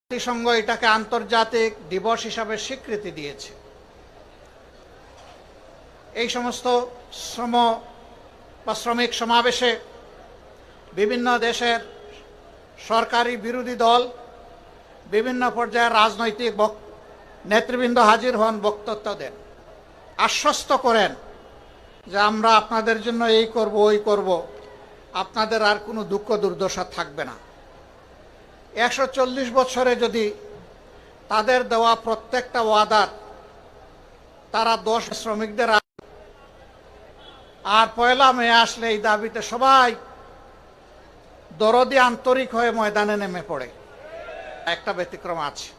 জাতিসংঘ এটাকে আন্তর্জাতিক দিবস হিসাবে স্বীকৃতি দিয়েছে। এই সমস্ত শ্রম বা শ্রমিক সমাবেশে বিভিন্ন দেশের সরকারি বিরোধী দল, বিভিন্ন পর্যায়ের রাজনৈতিক নেতৃবৃন্দ হাজির হন, বক্তব্য দেন, আশ্বস্ত করেন যে আমরা আপনাদের জন্য এই করব ওই করব, আপনাদের আর কোনো দুঃখ দুর্দশা থাকবে না। 140 বছরে যদি তাদের দেওয়া প্রত্যেকটা ওয়াদার তারা 10 শ্রমিকদের আর 1 মে আসলে এই দাবিতে সবাই দরদি আন্তরিক হয়ে ময়দানে নেমে পড়ে। একটা ব্যতিক্রম আছে,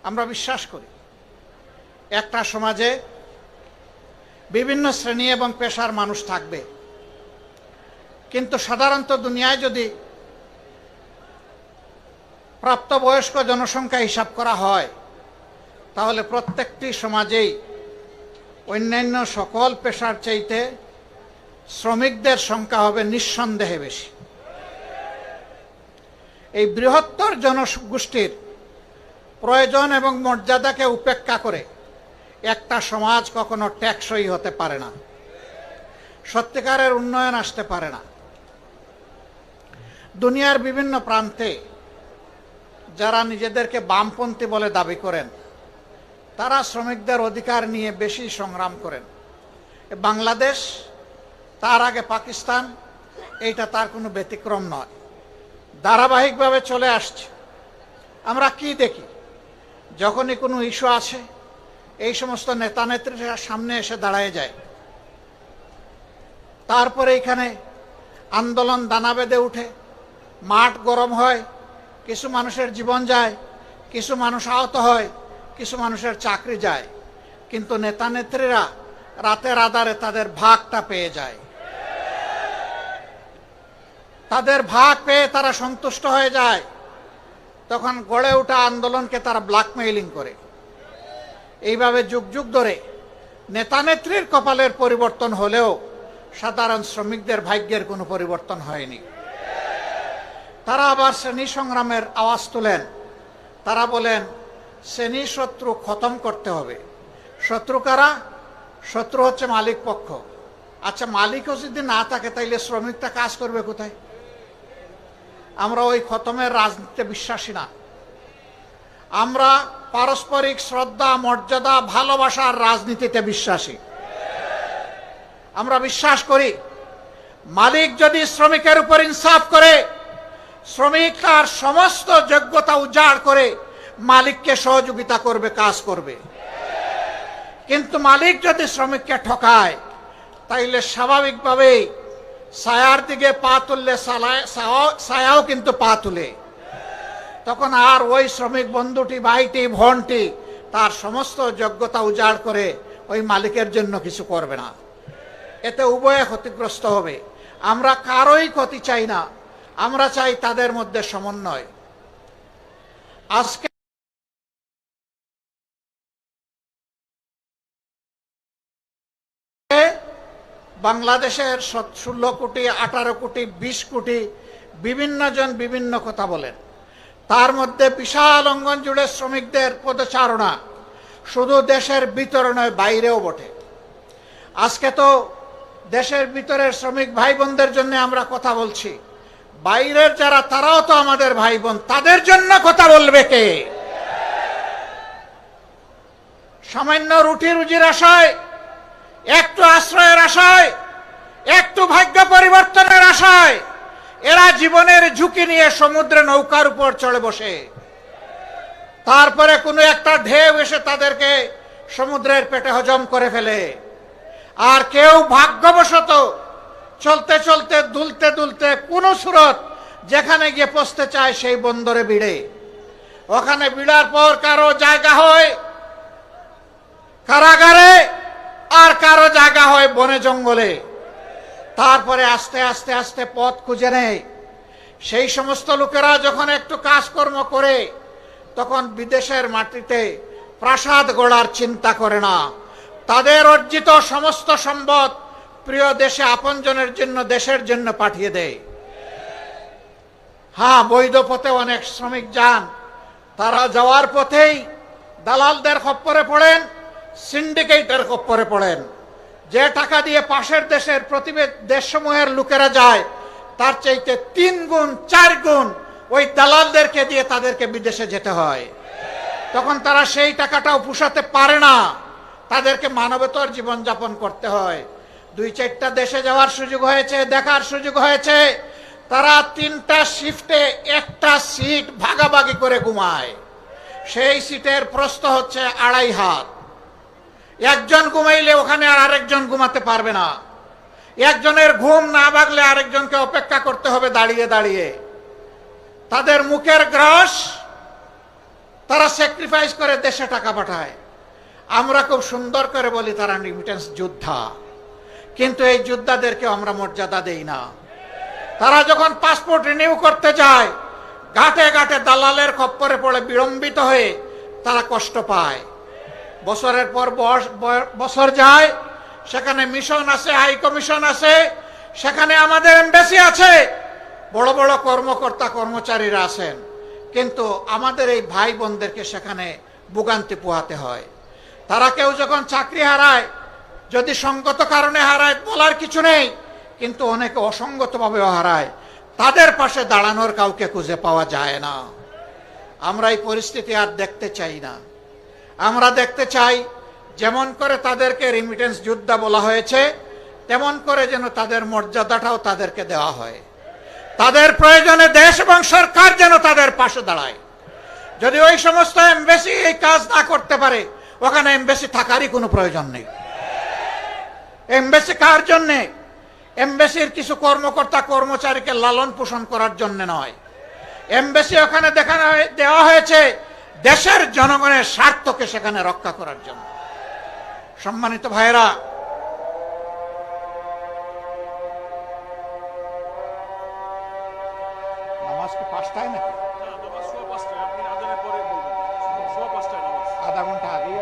আমরা বিশ্বাস করি একটা সমাজে বিভিন্ন শ্রেণী এবং পেশার মানুষ থাকবে, কিন্তু সাধারণত দুনিয়ায় যদি প্রাপ্তবয়স্ক জনসংখ্যা হিসাব করা হয় তাহলে প্রত্যেকটি সমাজেই অন্যান্য সকল পেশার চাইতে শ্রমিকদের সংখ্যা হবে নিঃসন্দেহে বেশি। এই বৃহত্তর জনগোষ্ঠীর প্রয়োজন এবং মর্যাদাকে উপেক্ষা করে একটা সমাজ কখনো টেকসই হতে পারে না, সত্যিকারের উন্নয়ন আসতে পারে না। দুনিয়ার বিভিন্ন প্রান্তে যারা নিজেদেরকে বামপন্থী বলে দাবি করেন তারা শ্রমিকদের অধিকার নিয়ে বেশি সংগ্রাম করেন। বাংলাদেশ, তার আগে পাকিস্তান, এইটা তার কোনো ব্যতিক্রম নয়, ধারাবাহিকভাবে চলে আসছে। আমরা কি দেখি, যখনই কোনো ইস্যু আছে এই সমস্ত নেতা নেত্রীরা সামনে এসে দাঁড়ায় যায়, তারপরে এখানে আন্দোলন দানা বেঁধে উঠে, মাঠ গরম হয়, কিছু মানুষের জীবন যায়, কিছু মানুষ আহত হয়, কিছু মানুষের চাকরি যায়, কিন্তু নেতা নেত্রীরা রাতের আধারে তাদের ভাগটা পেয়ে যায়। তাদের ভাগ পেয়ে তারা সন্তুষ্ট হয়ে যায়, তখন গড়ে ওঠা আন্দোলনকে তারা ব্ল্যাকমেইলিং করে। এইভাবে যুগ যুগ ধরে নেতা নেত্রীর কপালের পরিবর্তন হলেও সাধারণ শ্রমিকদের ভাগ্যের কোনো পরিবর্তন হয়নি। তারা আবার শ্রেণী সংগ্রামের আওয়াজ তোলেন, তারা বলেন শ্রেণী শত্রু খতম করতে হবে। শত্রু কারা? শত্রু হচ্ছে মালিক পক্ষ। আচ্ছা, মালিকও যদি না থাকে তাইলে শ্রমিকটা কাজ করবে কোথায়? আমরা ওই খতমের রাজনীতিতে বিশ্বাসী না। আমরা পারস্পরিক শ্রদ্ধা, মর্যাদা, ভালোবাসার রাজনীতিতে বিশ্বাসী। আমরা বিশ্বাস করি মালিক যদি শ্রমিকের উপর ইনসাফ করে, শ্রমিক তার সমস্ত যোগ্যতা উজাড় করে মালিককে সহযোগিতা করবে, কাজ করবে। কিন্তু মালিক যদি শ্রমিককে ঠকায় তাইলে স্বাভাবিকভাবেই ছায়ার দিকে পা তুললে ছায়াও কিন্তু পা তুলে। তখন আর ওই শ্রমিক বন্ধুটি, ভাইটি, বোনটি তার সমস্ত যোগ্যতা উজাড় করে ওই মালিকের জন্য কিছু করবে না। এতে উভয়ে ক্ষতিগ্রস্ত হবে। আমরা কারোই ক্ষতি চাই না, আমরা চাই তাদের মধ্যে সমন্বয়। আজকে বাংলাদেশের 16 কোটি, 18 কোটি, 20 কোটি বিভিন্ন জন বিভিন্ন কথা বলেন। তার মধ্যে বিশাল অঙ্গন জুড়ে শ্রমিকদের পদচারণা শুধু দেশের ভিতরে নয়, বাইরেও বটে। আজকে তো দেশের ভিতরের শ্রমিক ভাই বোনদের জন্য আমরা কথা বলছি, বাইরের যারা তারাও তো আমাদের ভাই বোন, তাদের জন্য কথা বলবে কে? সামান্য রুটি রুজির আশায়, একটু আশ্রয়ের আশায়, একটু ভাগ্য পরিবর্তনের আশায় এরা জীবনের ঝুঁকি নিয়ে সমুদ্রে নৌকার উপর চড়ে বসে, তারপরে কোনো একটা ঢেউ এসে তাদেরকে সমুদ্রের পেটে হজম করে ফেলে। আর কেউ ভাগ্যবশত চলতে চলতে, দুলতে দুলতে কোন সুরত যেখানে গিয়ে পৌঁছতে চায় সেই বন্দরে ভিড়ে। ওখানে ভিড়ার পর কারো জায়গা হয় কারাগারে, আর কারো জায়গা হয় বনে জঙ্গলে। তারপরে আস্তে আস্তে আস্তে পথ খুঁজে নেয়। সেই সমস্ত লোকেরা যখন একটু কাজকর্ম করে তখন বিদেশের মাটিতে প্রাসাদ গড়ার চিন্তা করে না। তাদের অর্জিত সমস্ত সম্পদ প্রিয় দেশে আপনজনের জন্য, দেশের জন্য পাঠিয়ে দেয়। হ্যাঁ, বৈধ পথে অনেক শ্রমিক যান, তারা যাওয়ার পথেই দালালদের খপ্পরে পড়েন, সিন্ডিকেটের খপ্পরে পড়েন। যে টাকা দিয়ে পাশের দেশের দেশসমূহের লোকেরা যায় তার চাইতে 3 গুণ 4 গুণ ওই দালালদেরকে দিয়ে তাদেরকে বিদেশে যেতে হয়। তখন তারা সেই টাকাটাও পুষাতে পারে না, তাদেরকে মানবেতর জীবনযাপন করতে হয়। 2-4টা দেশে যাওয়ার সুযোগ হয়েছে, দেখার সুযোগ হয়েছে, তারা 3টা শিফটে 1টা সিট ভাগাভাগি করে ঘুমায়। সেই সিটের প্রস্থ হচ্ছে 2.5 হাত। একজন ঘুমাইলে ওখানে আর আরেকজন ঘুমাতে পারবে না। একজনের ঘুম না ভাগলে আরেকজনকে অপেক্ষা করতে হবে দাঁড়িয়ে দাঁড়িয়ে। তাদের মুখের গ্রাস তারা স্যাক্রিফাইস করে দেশে টাকা পাঠায়। আমরা খুব সুন্দর করে বলি তারা রিমিটেন্স যোদ্ধা, কিন্তু এই যোদ্ধাদেরকে আমরা মর্যাদা দেই না। তারা যখন পাসপোর্ট রিনিউ করতে যায়, ঘাটে ঘাটে দালালের খপ্পরে পড়ে বিড়ম্বিত হয়ে তারা কষ্ট পায়। বছরের পর বছর যায়, সেখানে মিশন আছে, হাই কমিশন আছে, সেখানে আমাদের এমবাসি আছে, বড় বড় কর্মকর্তা কর্মচারীরা আছেন, কিন্তু আমাদের এই ভাই বোনদেরকে সেখানে ভোগান্তি পোহাতে হয়। তারা কেউ যখন চাকরি হারায়, যদি সঙ্গত কারণে হারায় বলার কিছু নেই, কিন্তু অনেকে অসঙ্গতভাবেও হারায়, তাদের পাশে দাঁড়ানোর কাউকে খুঁজে পাওয়া যায় না। আমরা এই পরিস্থিতি আর দেখতে চাই না। আমরা দেখতে চাই যেমন করে তাদেরকে রিমিটেন্স যোদ্ধা বলা হয়েছে, তেমন করে যেন তাদের মর্যাদাটাও তাদেরকে দেওয়া হয়। তাদের প্রয়োজনে দেশ এবং সরকার যেন তাদের পাশে দাঁড়ায়। যদি ওই সমস্ত এমবাসি এই কাজ না করতে পারে, ওখানে এমবাসি থাকারই কোনো প্রয়োজন নেই। এমবাসি কার জন্যে? এমবাসির কিছু কর্মকর্তা কর্মচারীকে লালন পোষণ করার জন্য নয়। এমবাসি ওখানে দেওয়া হয়েছে দেশের জনগণের স্বার্থকে সেখানে রক্ষা করার জন্য। সম্মানিত ভাইরা, নামাজ কি 5টায় নাকি? আধা ঘন্টা আগেই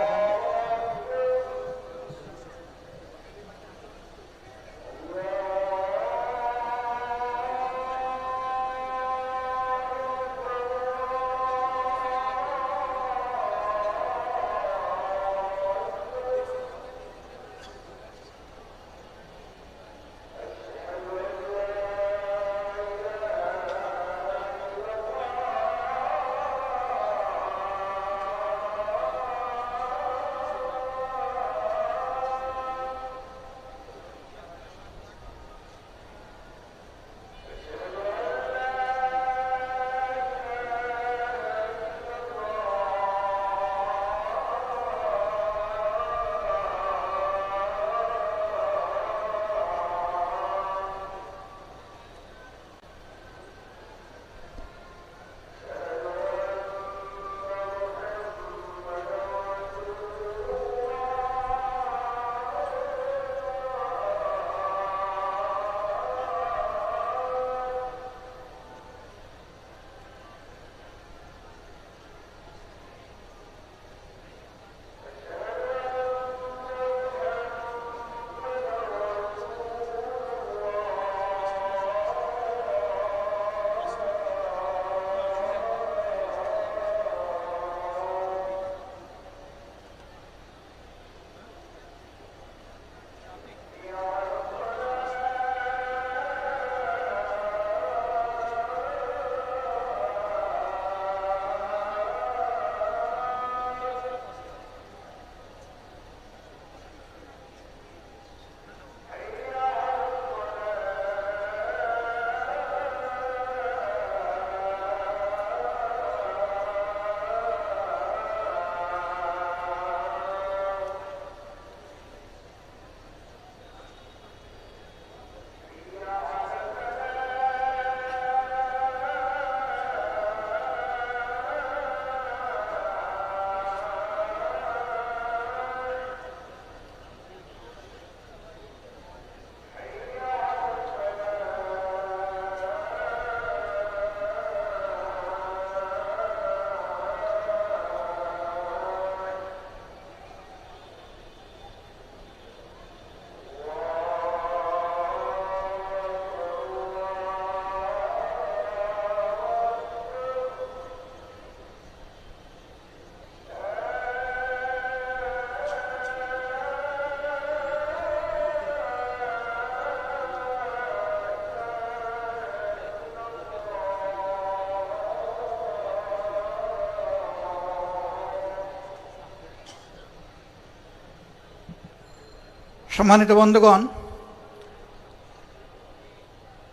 সম্মানিত বন্ধুগণ,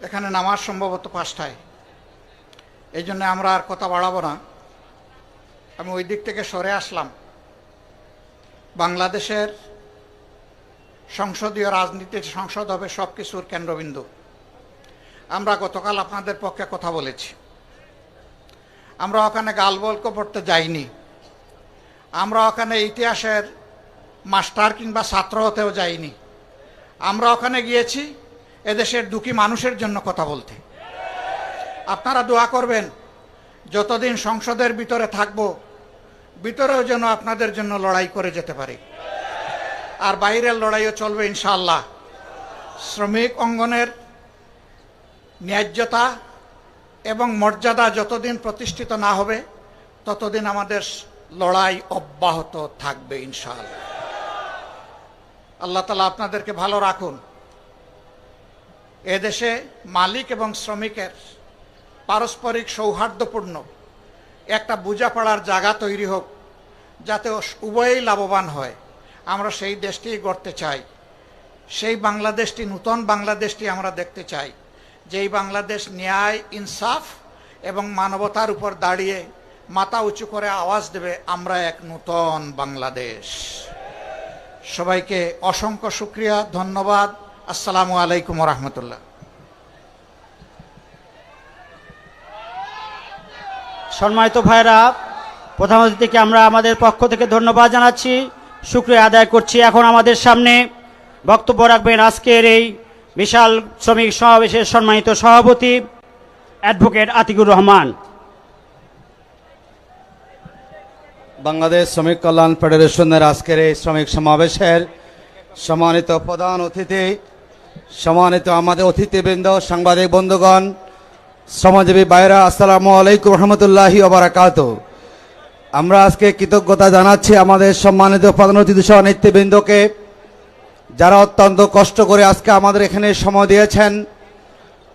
এখানে নামাজ সম্ভবত 5টায়, এই জন্য আমরা আর কথা বাড়াবো না। আমি ওই দিক থেকে সরে আসলাম। বাংলাদেশের সংসদীয় রাজনীতির সংসদ হবে সব কিছুর কেন্দ্রবিন্দু। আমরা গতকাল আপনাদের পক্ষে কথা বলেছি। আমরা ওখানে গালবল্ক পড়তে যাইনি। আমরা ওখানে ইতিহাসের মাস্টার কিংবা ছাত্র হতেও যাইনি। আমরা ওখানে গিয়েছি এদেশের দুঃখী মানুষের জন্য কথা বলতে। আপনারা দোয়া করবেন যতদিন সংসদের ভিতরে থাকব, ভিতরেও যেন আপনাদের জন্য লড়াই করে যেতে পারি, আর বাইরের লড়াইও চলবে ইনশাআল্লাহ। শ্রমিক অঙ্গনের ন্যায্যতা এবং মর্যাদা যতদিন প্রতিষ্ঠিত না হবে ততদিন আমাদের লড়াই অব্যাহত থাকবে ইনশাআল্লাহ। আল্লাহ তাআলা আপনাদেরকে ভালো রাখুন। এদেশে মালিক এবং শ্রমিকের পারস্পরিক সৌহার্দ্যপূর্ণ একটা বোঝাপড়ার জায়গা তৈরি হোক, যাতে উভয়েই লাভবান হয়। আমরা সেই দেশটি গড়তে চাই। সেই বাংলাদেশটি, নূতন বাংলাদেশটি আমরা দেখতে চাই, যেই বাংলাদেশ ন্যায়, ইনসাফ এবং মানবতার উপর দাঁড়িয়ে মাথা উঁচু করে আওয়াজ দেবে, আমরা এক নূতন বাংলাদেশ। সবাইকে অসংখ্য শুকরিয়া, ধন্যবাদ। আসসালামু আলাইকুম ওয়া রাহমাতুল্লাহ। সম্মানিত ভাইরা, প্রধান অতিথিকে আমরা আমাদের পক্ষ থেকে ধন্যবাদ জানাচ্ছি, শুকরিয়া আদায় করছি। এখন আমাদের সামনে বক্তব্য রাখবেন আজকের এই বিশাল শ্রমিক সমাবেশের সম্মানিত সভাপতি অ্যাডভোকেট আতিকুর রহমান। বাংলাদেশ শ্রমিক কল্যাণ ফেডারেশনের আজকের এই শ্রমিক সমাবেশের সম্মানিত প্রধান অতিথি, সম্মানিত আমাদের অতিথিবৃন্দ, সাংবাদিক বন্ধুগণ, শ্রমজীবী ভাইরা, আসসালামু আলাইকুম রহমতুল্লাহি ওয়া বারাকাতুহু। আমরা আজকে কৃতজ্ঞতা জানাচ্ছি আমাদের সম্মানিত প্রধান অতিথি সহ নেতৃবৃন্দকে, যারা অত্যন্ত কষ্ট করে আজকে আমাদের এখানে সময় দিয়েছেন।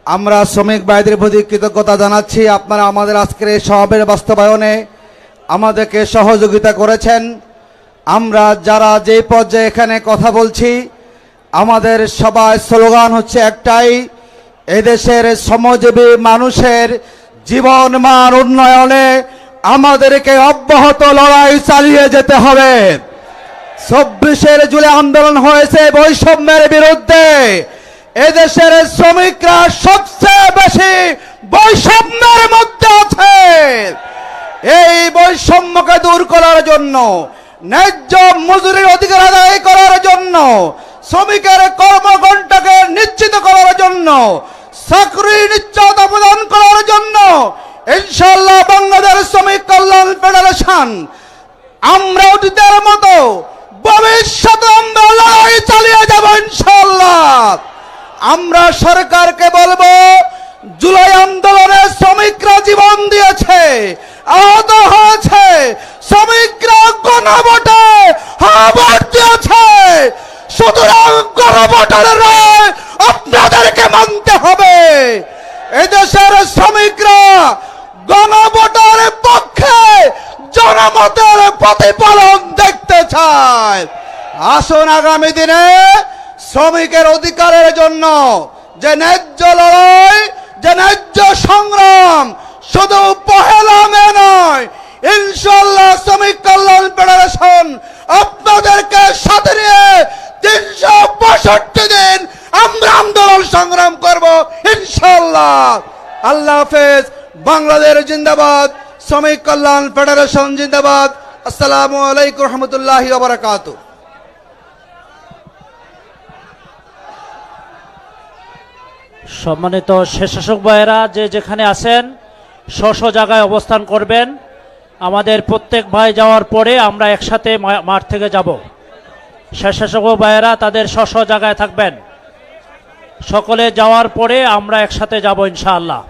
আমরা শ্রমিক ভাইদের প্রতি কৃতজ্ঞতা জানাচ্ছি। আপনারা আমাদের আজকের এই সমাবেশের বাস্তবায়নে আমাদেরকে সহযোগিতা করেছেন। আমরা যারা যে পর্যায়ে এখানে কথা বলছি, আমাদের সবার স্লোগান হচ্ছে একটাই, এদেশের শ্রমজীবী মানুষের জীবনমান উন্নয়নে আমাদেরকে অব্যাহত লড়াই চালিয়ে যেতে হবে। 24শে জুলাই আন্দোলন হয়েছে বৈষম্যের বিরুদ্ধে। এদেশের শ্রমিকরা সবচেয়ে বেশি বৈষম্যের মধ্যে আছে। এই বৈষম্যকে দূর করার জন্য, ন্যায্য মজুরির অধিকার আদায় করার জন্য, শ্রমিকের কর্মঘণ্টাকে নিশ্চিত করার জন্য, চাকরি নিশ্চয়তা প্রদান করার জন্য ইনশাআল্লাহ বাংলাদেশ শ্রমিক কল্যাণ ফেডারেশন আমরা অতীতের মতো ভবিষ্যতে আমরা লড়াই চালিয়ে যাব ইনশাআল্লাহ। আমরা সরকারকে বলবো, জুলাই আন্দোলনে শ্রমিকরা জীবন দিয়েছে, আহত হয়েছে, শ্রমিকরা গণভোটে ভোট দিয়েছে। সুতরাং গণভোটের রায় আপনাদেরকে মানতে হবে। এদেশের শ্রমিকরা গণভোটের পক্ষে জনমতের প্রতিফলন দেখতে চায়। আসুন আগামী দিনে শ্রমিকের অধিকারের জন্য যে ন্যায্য লড়াই, যে ন্যায্য সংগ্রাম শুধু পহেলা মে নয়, ইনশাআল্লাহ শ্রমিক কল্যাণ ফেডারেশন আপনাদেরকে সাথে নিয়ে 365 দিন আমরা আন্দোলন সংগ্রাম করব ইনশাআল্লাহ। আল্লাহ হাফেজ। বাংলাদেশ জিন্দাবাদ, শ্রমিক কল্যাণ ফেডারেশন জিন্দাবাদ। আসসালামু আলাইকুম রহমতুল্লাহি ওয়া বারাকাতুহু। সম্মানিত স্বেচ্ছাসেবক ভাইয়েরা, যে যেখানে আছেন স্ব জায়গায় অবস্থান করবেন। আমাদের প্রত্যেক ভাই যাওয়ার পরে আমরা একসাথে মাঠ থেকে যাব। স্বেচ্ছাসেবক ভাইয়েরা তাদের স্ব জায়গায় থাকবেন। সকলে যাওয়ার পরে আমরা একসাথে যাব ইনশাআল্লাহ।